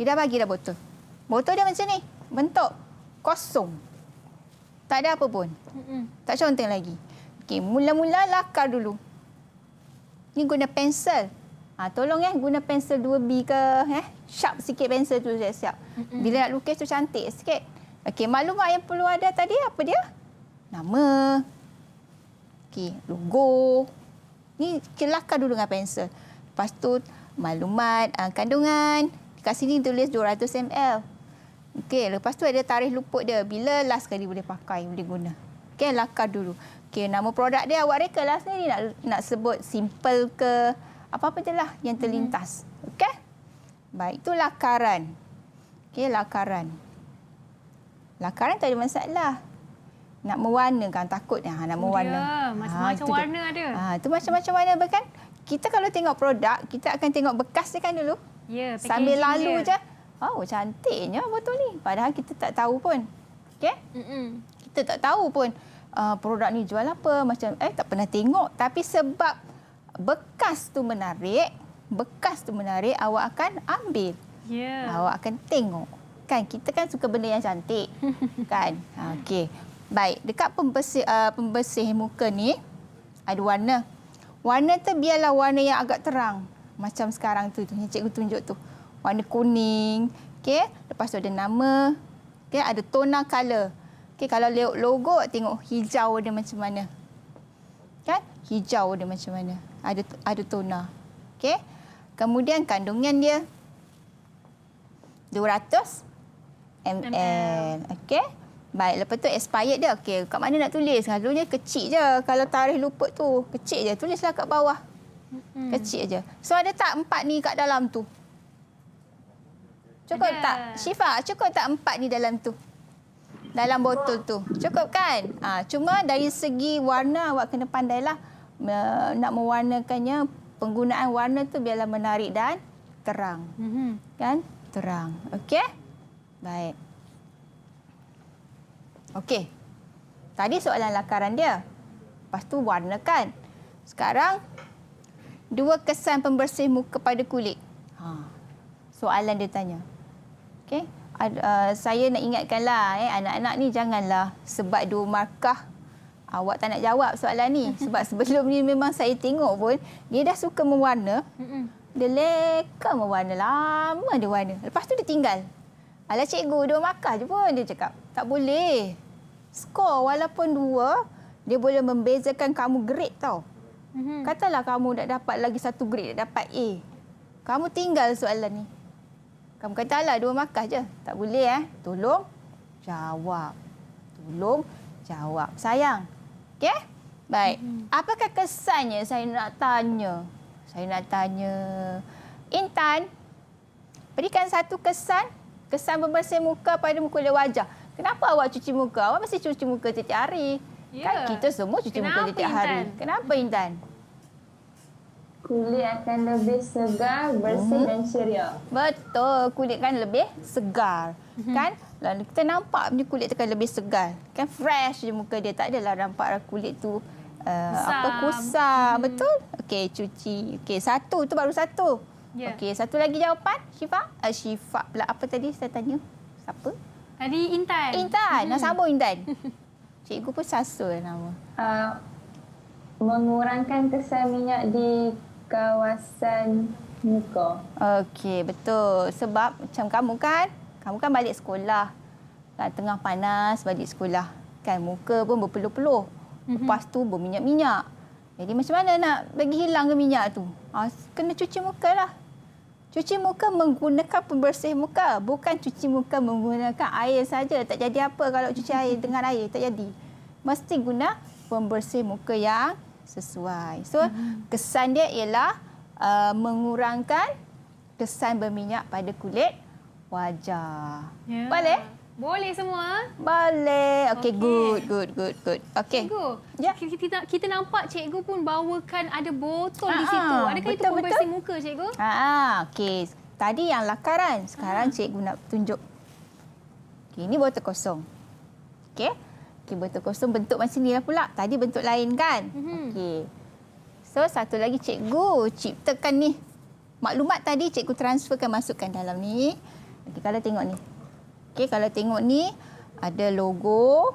Dia dah bagi dah botol. Botol dia macam ni, bentuk kosong. Tak ada apa pun. Tak conteng lagi. Okey, mula-mula lakar dulu. Ni guna pensel. Tolong guna pensel 2B ke, sharp sikit pensel tu siap. Bila nak lukis tu cantik sikit. Okey, maklumat yang perlu ada tadi apa dia? Nama. Okey, logo. Ni kelakar dulu dengan pensel. Lepas tu maklumat kandungan. Kat sini tulis 200 ml. Okey, lepas tu ada tarikh luput dia. Bila last kali boleh pakai, boleh guna. Okey, lakar dulu. Okey, nama produk dia awak reka lah sendiri nak sebut simple ke apa-apa je lah yang terlintas. Okey? Baik, itu lakaran. Okey, lakaran. Lakaran tak ada masalah. Nak mewarnakan, takut nak mewarna. Macam-macam warna ada. Itu macam-macam warna kan? Kita kalau tengok produk, kita akan tengok bekas dia kan dulu. Ya, sambil lalu je. Oh, cantiknya botol ni. Padahal kita tak tahu pun. Okey? Kita tak tahu pun produk ni jual apa, macam tak pernah tengok. Tapi sebab bekas tu menarik, awak akan ambil. Awak akan tengok. Kan kita kan suka benda yang cantik. Kan? Okey. Baik, dekat pembersih muka ni ada warna. Warna tu biarlah warna yang agak terang. Macam sekarang tu yang cikgu tunjuk tu. Warna kuning. Okey, lepas tu ada nama. Okey, ada tona color. Okey, kalau logo tengok hijau dia macam mana. Kan? Hijau dia macam mana. Ada tona. Okey. Kemudian kandungan dia 200 ml. Okey. Baik, lepas tu expired dia. Okey, kat mana nak tulis? Selalunya kecil je. Kalau tarikh luput tu, kecil je. Tulislah kat bawah. Kecil je. So ada tak 4 ni kat dalam tu? Cukup tak? Syifa, cukup tak 4 ni dalam tu? Dalam botol tu. Cukup kan? Cuma dari segi warna awak kena pandailah nak mewarnakannya. Penggunaan warna tu biarlah menarik dan terang. Kan? Terang. Okey? Baik. Okey. Tadi soalan lakaran dia. Lepas tu warnakan. Sekarang 2 kesan pembersih muka pada kulit. Soalan dia tanya. Okey? Saya nak ingatkanlah anak-anak ni janganlah sebab 2 markah awak tak nak jawab soalan ni. Sebab sebelum ni memang saya tengok pun dia dah suka mewarna. Dia leka mewarna, lama dia warna. Lepas tu dia tinggal. Alah cikgu 2 markah je pun dia cakap. Tak boleh. Skor walaupun 2, dia boleh membezakan kamu grade tau. Katalah kamu nak dapat lagi 1 grade, nak dapat A. Kamu tinggal soalan ni. Kamu kata alah 2 markah je. Tak boleh Tolong jawab. Tolong jawab. Sayang. Okey? Baik. Apakah kesannya saya nak tanya? Intan, berikan 1 kesan pembersih muka pada muka dan wajah. Kenapa awak cuci muka? Awak mesti cuci muka setiap hari. Ya. Kan kita semua cuci muka Kenapa, setiap hari. Intan? Kenapa Intan? Kulit akan lebih segar, bersih dan ceria. Betul, kulit kan lebih segar. Kan? Lalu kita nampak punya kulit tu kan lebih segar. Kan fresh je muka dia. Tak adalah nampak kulit tu kusam. Betul? Okey, cuci. Okey, satu tu baru satu. Ya. Okey, satu lagi jawapan. Syifa? Syifa pula. Apa tadi saya tanya? Siapa? Tadi Intan. Intan. Nak sambung Intan. Cikgu pun sasul nama. Mengurangkan kesan minyak di kawasan muka. Okey, betul. Sebab macam kamu kan balik sekolah. Kan tengah panas balik sekolah. Kan muka pun berpeluh-peluh. Lepas tu berminyak-minyak. Jadi macam mana nak bagi hilang ke minyak tu? Kena cuci muka lah. Cuci muka menggunakan pembersih muka. Bukan cuci muka menggunakan air saja. Tak jadi apa kalau cuci air dengan air. Tak jadi. Mesti guna pembersih muka yang sesuai. So, kesan dia ialah mengurangkan kesan berminyak pada kulit wajah. Ya. Boleh? Boleh semua. Boleh. Okey, Okey. good. Okey. Cikgu, Ya. kita nampak cikgu pun bawakan ada botol di Ah, situ. Adakah itu betul, pembersih betul. muka, cikgu? Okey. Tadi yang lakaran. Sekarang cikgu nak tunjuk. Okey, ini botol kosong. Okey. Okey, botol kosong bentuk macam ni lah pula. Tadi bentuk lain kan? Okey. So, satu lagi cikgu ciptakan ni. Maklumat tadi cikgu transferkan masukkan dalam ni. Okey, kalau tengok ni. Okey, kalau tengok ni ada logo.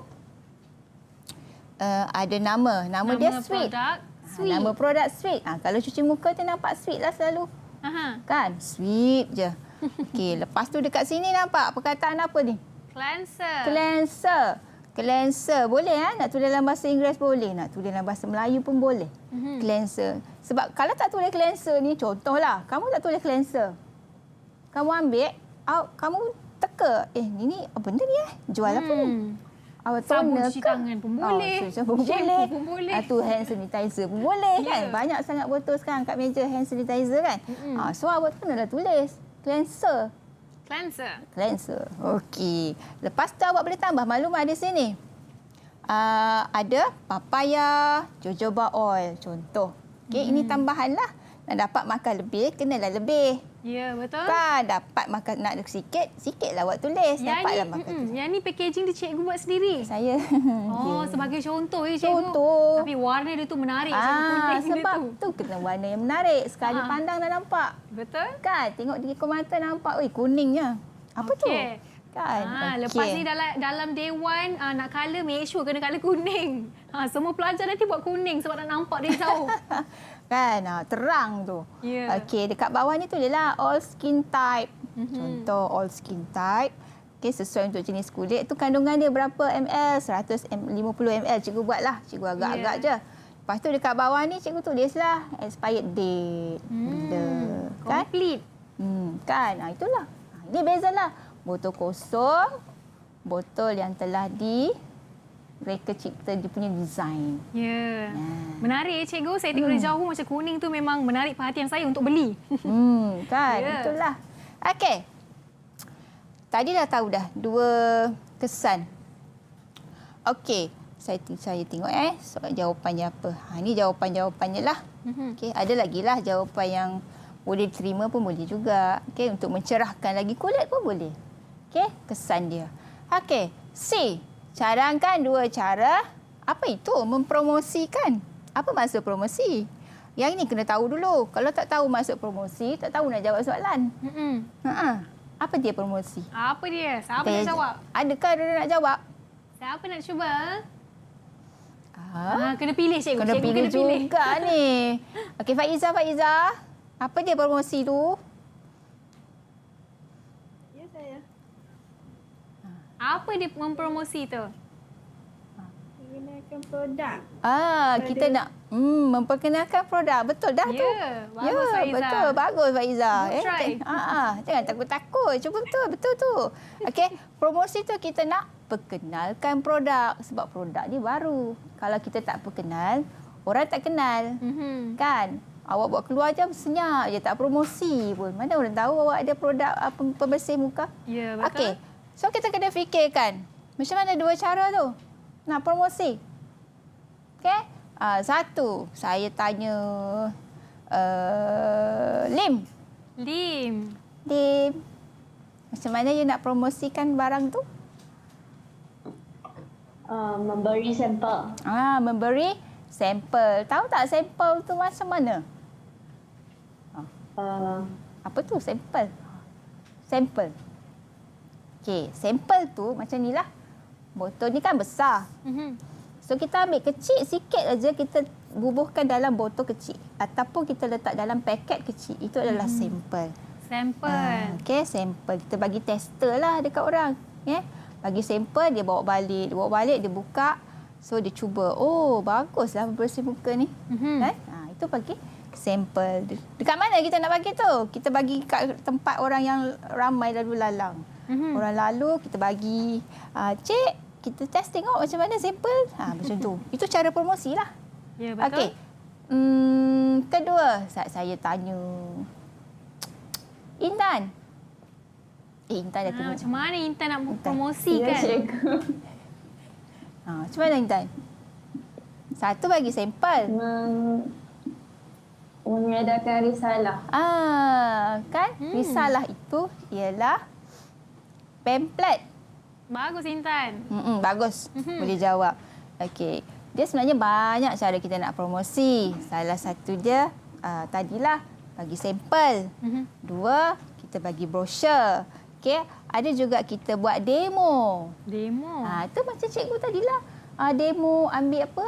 Ada nama. Nama dia Sweet. Produk Sweet. Nama produk Sweet. Kalau cuci muka tu nampak sweet lah selalu. Aha. Kan? Sweet je. Okey, lepas tu dekat sini nampak perkataan apa ni? Cleanser. Cleanser. Boleh nak tulis dalam bahasa Inggeris boleh. Nak tulis dalam bahasa Melayu pun boleh. Cleanser. Sebab kalau tak tulis cleanser ni, contohlah, kamu tak tulis cleanser. Kamu ambil, kamu teka. Ini apa benda ni Jual apa ni? Sabun Toner cuci ke? tangan pun boleh. Sabun pun Shampoo boleh. pun boleh. Tu hand sanitizer pun boleh kan? Ya. Banyak sangat botol sekarang kat meja hand sanitizer kan? So awak kenalah tulis cleanser. Cleanser. Okey. Lepas tu awak boleh tambah maklumat di sini. Ada papaya, jojoba oil. Contoh. Okey, ini tambahan lah. Nak dapat makan lebih, kenalah lebih. Ya, betul. Kan dapat makan nak sikitlah awak tulis. Dapatlah makan. Yang ni packaging dia cikgu buat sendiri. Saya. Oh, sebagai contoh ya cikgu. Contoh. Tapi warna dia tu menarik cikgu, kuning dia sebab tu. tu kena warna yang menarik. Sekali pandang dah nampak. Betul? Kan? Tengok di ekor mata nampak. Kuningnya. Apa tu? Okey. Kan? Lepas ni dalam day one nak colour, make sure kena colour kuning. Semua pelajar nanti buat kuning sebab nak nampak dari jauh. Kan? Terang tu. Ya. Okey, dekat bawah ni tulislah all skin type. Contoh all skin type. Okey, sesuai untuk jenis kulit. Tu kandungan dia berapa ml? 150 ml. Cikgu buatlah. Cikgu agak-agak je. Lepas tu dekat bawah ni cikgu tulislah expired date. Bila. Kan? Complete. Kan? Itulah. Ini bezalah. Botol kosong, botol yang telah reka cipta dia punya design. Ya. Menarik cikgu. Saya tengok dari jauh macam kuning tu memang menarik perhatian saya untuk beli. Kan? Ya. Itulah. Okey. Tadi dah tahu dah dua kesan. Okey. Saya tengok soal jawapannya apa. Ini jawapan-jawapannya lah. Okey, ada lagi lah jawapan yang boleh diterima pun boleh juga. Okey, untuk mencerahkan lagi kulit pun boleh. Okey, kesan dia. Okey, C. Cadangkan dua cara. Apa itu? Mempromosikan. Apa maksud promosi? Yang ini kena tahu dulu. Kalau tak tahu maksud promosi, tak tahu nak jawab soalan. Apa dia promosi? Apa dia? Siapa nak jawab? Adakah ada nak jawab? Siapa nak cuba? Kena pilih cikgu. Kena Cikgu pilih juga ni. Okey, Faiza. Apa dia promosi tu? Ya, saya. Apa dia mempromosi tu? Menggunakan produk. Kita nak memperkenalkan produk. Betul dah tu. Ya, bagus Faiza. Betul. Bagus Faiza. Good try. Jangan takut-takut. Cuba betul tu. Okey, promosi tu kita nak perkenalkan produk sebab produk ni baru. Kalau kita tak perkenal, orang tak kenal. Kan? Awak buat keluar je senyap je, tak promosi pun. Mana orang tahu awak ada produk pembersih muka? Ya, betul. Okey. So kita kena fikirkan macam mana dua cara tu nak promosi. Okey. Satu, saya tanya Lim. Lim. Lim, macam mana you nak promosikan barang tu? Memberi sampel. Memberi sampel. Tahu tak sampel tu macam mana? Apa tu sampel? Sampel. Okey, sampel tu macam ni lah. Botol ni kan besar. So kita ambil kecil sikit aja, kita bubuhkan dalam botol kecil ataupun kita letak dalam paket kecil. Itu adalah sampel. Sampel. Okey, sampel. Kita bagi tester lah dekat orang. Bagi sampel, dia bawa balik. Dia bawa balik, dia buka. So, dia cuba. Oh, baguslah bersih muka ni. Itu bagi sampel. Dekat mana kita nak bagi tu? Kita bagi kat tempat orang yang ramai lalu lalang. Orang lalu, kita bagi. Cik, kita test tengok macam mana sampel. Macam tu. Itu cara promosi lah. Ya, betul. Okey. Kedua, saya tanya. Intan. Intan dah tengok. Macam mana Intan nak promosi Ya, kan? cikgu. Macam mana Intan? Satu bagi sampel. Mengedarkan risalah. Kan? Risalah itu ialah pamphlet. Bagus Intan. Bagus. Boleh jawab. Okey. Dia sebenarnya banyak cara kita nak promosi. Salah satu dia tadilah bagi sampel. Dua, kita bagi brosur. Okey, ada juga kita buat demo. Demo. Itu macam cikgu tadilah. Demo ambil apa?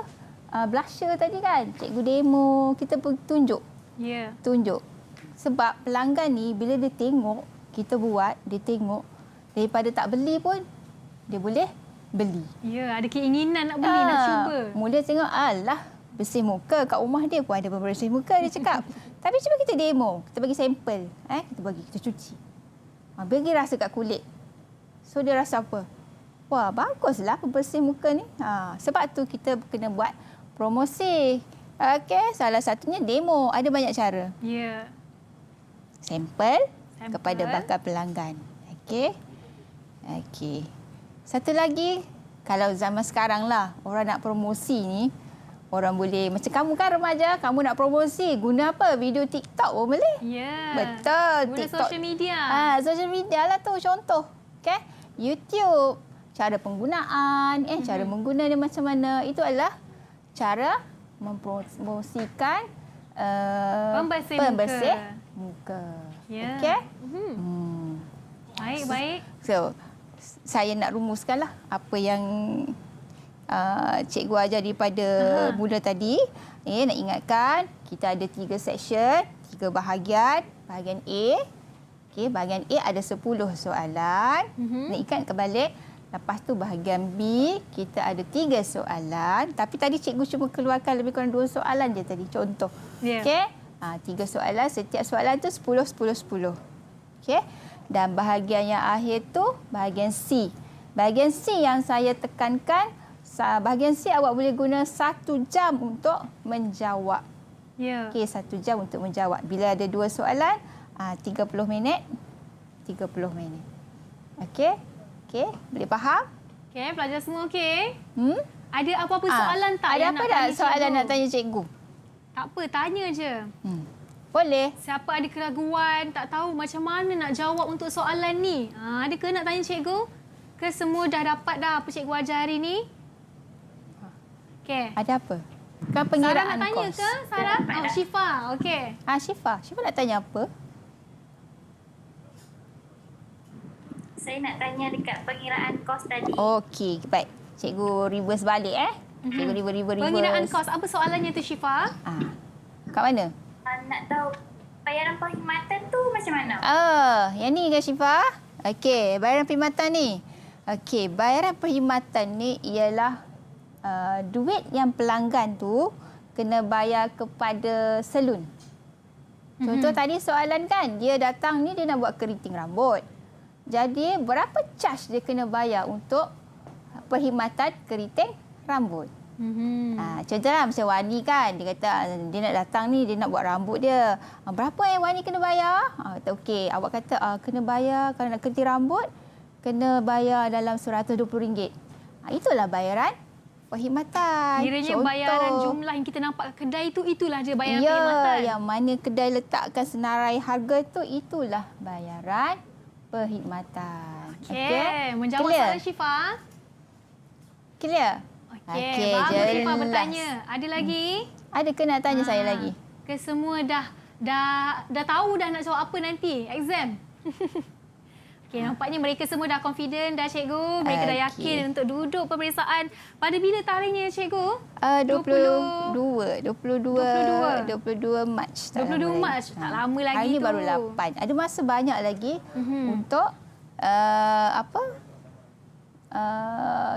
Blusher tadi kan. Cikgu demo, kita tunjuk. Ya. Tunjuk. Sebab pelanggan ni bila dia tengok kita buat, dia tengok daripada tak beli pun dia boleh beli. Ya, ada keinginan nak beli, nak cuba. Mula tengok, alah, bersih muka kat rumah dia pun ada pembersih muka, dia cakap. Tapi cuba kita demo, kita bagi sampel. Kita cuci. Bagi rasa kat kulit. So dia rasa apa? Wah, baguslah pembersih muka ni. Sebab tu kita kena buat promosi. Okey, salah satunya demo. Ada banyak cara. Ya. Sampel kepada bakal pelanggan. Okey. Satu lagi, kalau zaman sekarang lah, orang nak promosi ni, orang boleh, macam kamu kan remaja, kamu nak promosi, guna apa? Video TikTok pun boleh. Ya. Betul. Guna TikTok. social media. Social media lah tu contoh. Okay? YouTube, cara penggunaan, cara menggunakan dia macam mana. Itu adalah cara mempromosikan pembersih muka. Ya. Okay? Baik. So, saya nak rumuskanlah apa yang cikgu ajar daripada mula tadi. Nak ingatkan, kita ada 3 section, 3 bahagian. Bahagian A. Bahagian A ada 10 soalan. Nak ingat kebalik. Lepas tu bahagian B, kita ada 3 soalan. Tapi tadi cikgu cuma keluarkan lebih kurang 2 soalan je tadi. Contoh. Yeah. Okey? 3 soalan. Setiap soalan tu 10, 10, 10. Okey? Dan bahagian yang akhir tu, bahagian C. Bahagian C yang saya tekankan, bahagian C awak boleh guna 1 jam untuk menjawab. Ya. Okey, 1 jam untuk menjawab. Bila ada 2 soalan, 30 minit. 30 minit. Okey? Okey, boleh faham? Okey, pelajar semua okey? Ada apa-apa Ah, soalan tak ada yang apa nak tak tanya soalan cikgu? nak tanya cikgu? Tak apa, tanya je. Boleh. Siapa ada keraguan, tak tahu macam mana nak jawab untuk soalan ni? Ada ke nak tanya cikgu? Ke semua dah dapat dah apa cikgu ajar hari ni? Okey. Ada apa? Kan Sarah pengiraan nak tanya kos. ke? Sarah? Syifa. Okey. Syifa. Syifa nak tanya apa? Saya nak tanya dekat pengiraan kos tadi. Okey, baik. Cikgu reverse balik Cikgu reverse. Pengiraan kos. Apa soalannya tu Syifa? Kat mana? Nak tahu bayaran perkhidmatan tu macam mana? Yang ni kan Syifa? Okey, bayaran perkhidmatan ni. Okey, bayaran perkhidmatan ni ialah duit yang pelanggan tu kena bayar kepada salon. Contoh tadi soalan kan, dia datang ni dia nak buat keriting rambut. Jadi berapa charge dia kena bayar untuk perkhidmatan keriting rambut? Contohlah macam Wani kan, dia kata dia nak datang ni, dia nak buat rambut dia. Berapa yang Wani kena bayar? Kata okey, awak kata kena bayar kalau nak keriting rambut, kena bayar dalam RM120. Itulah bayaran perkhidmatan. Kiranya bayaran jumlah yang kita nampak kat kedai tu, itulah dia bayaran ya, perkhidmatan. yang mana kedai letakkan senarai harga tu, itulah bayaran perkhidmatan. Okey, menjawab Clear? soalan Syifa. Clear? Okey, bagus Syifa bertanya. Ada lagi? Ada ke nak tanya saya lagi? Ke semua dah tahu dah nak jawab apa nanti exam. Okey, nampaknya mereka semua dah confident dah cikgu. Mereka dah yakin untuk duduk peperiksaan. Pada bila tarikhnya cikgu? 22 Mac. 22 Mac. Tak lama lagi hari ni tu. baru 8. Ada masa banyak lagi untuk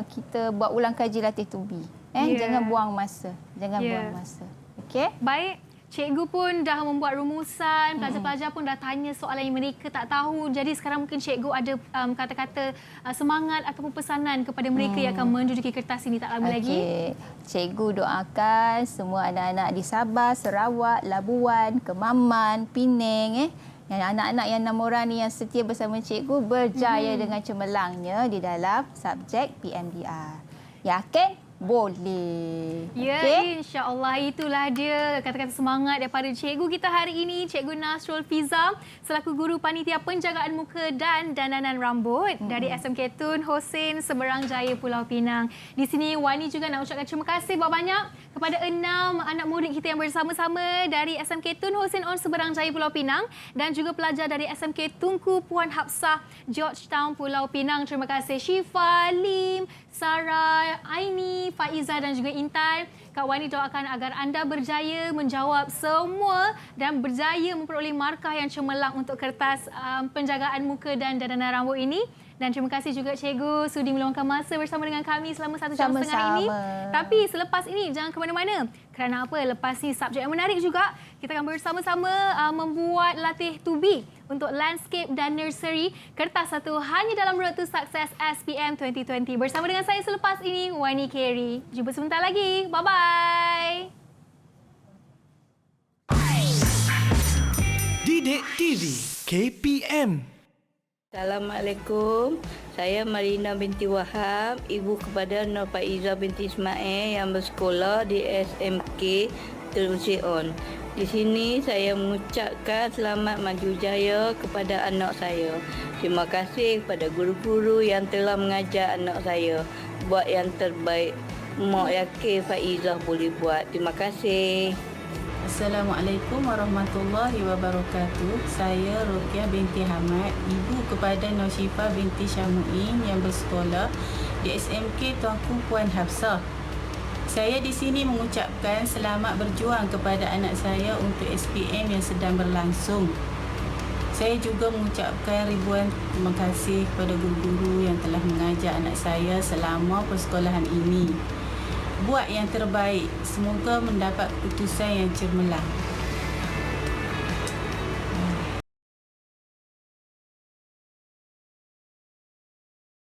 kita buat ulang kaji latih tubi. Jangan buang masa. Buang masa. Okey? Baik. Cikgu pun dah membuat rumusan, pelajar-pelajar pun dah tanya soalan yang mereka tak tahu. Jadi sekarang mungkin cikgu ada kata-kata semangat ataupun pesanan kepada mereka yang akan menduduki kertas ini tak lama lagi. Cikgu doakan semua anak-anak di Sabah, Sarawak, Labuan, Kemaman, Penang, yang anak-anak yang 6 orang ni yang setia bersama cikgu berjaya dengan cemerlangnya di dalam subjek PMDR. Yakin? Boleh. Ya, okay? insya-Allah itulah dia kata-kata semangat daripada cikgu kita hari ini, Cikgu Nasrul Fiza, selaku guru panitia penjagaan muka dan dandanan rambut dari SMK Tun Hussein, Seberang Jaya, Pulau Pinang. Di sini Wani juga nak ucapkan terima kasih banyak kepada 6 anak murid kita yang bersama-sama dari SMK Tun Hussein On Seberang Jaya, Pulau Pinang dan juga pelajar dari SMK Tunku Puan Hafsah, Georgetown, Pulau Pinang. Terima kasih Syifa, Lim, Sarah, Aini, Faiza dan juga Intan. Kak Wani doakan agar anda berjaya menjawab semua dan berjaya memperoleh markah yang cemerlang untuk kertas penjagaan muka dan dandanan rambut ini. Dan terima kasih juga cikgu sudi meluangkan masa bersama dengan kami selama 1 jam setengah ini. Tapi selepas ini jangan ke mana-mana. Kerana apa? Lepas ni subjek yang menarik juga. Kita akan bersama-sama membuat latih tubi untuk landscape dan nursery. Kertas satu hanya dalam Road to Success SPM 2020. Bersama dengan saya selepas ini, Wani Carey. Jumpa sebentar lagi. Bye-bye. Didik TV KPM. Assalamualaikum. Saya Marina binti Wahab, ibu kepada Nur Faiza binti Ismail yang bersekolah di SMK Tun Hussein On. Di sini saya mengucapkan selamat maju jaya kepada anak saya. Terima kasih kepada guru-guru yang telah mengajar anak saya. Buat yang terbaik. Mak yakin Faiza boleh buat. Terima kasih. Assalamualaikum warahmatullahi wabarakatuh. Saya Rukiah binti Hamad, ibu kepada Nur Syifa binti Syamuin yang bersekolah di SMK Tuanku Puan Hafsah. Saya di sini mengucapkan selamat berjuang kepada anak saya untuk SPM yang sedang berlangsung. Saya juga mengucapkan ribuan terima kasih kepada guru-guru yang telah mengajar anak saya selama persekolahan ini. Buat yang terbaik. Semoga mendapat keputusan yang cemerlang.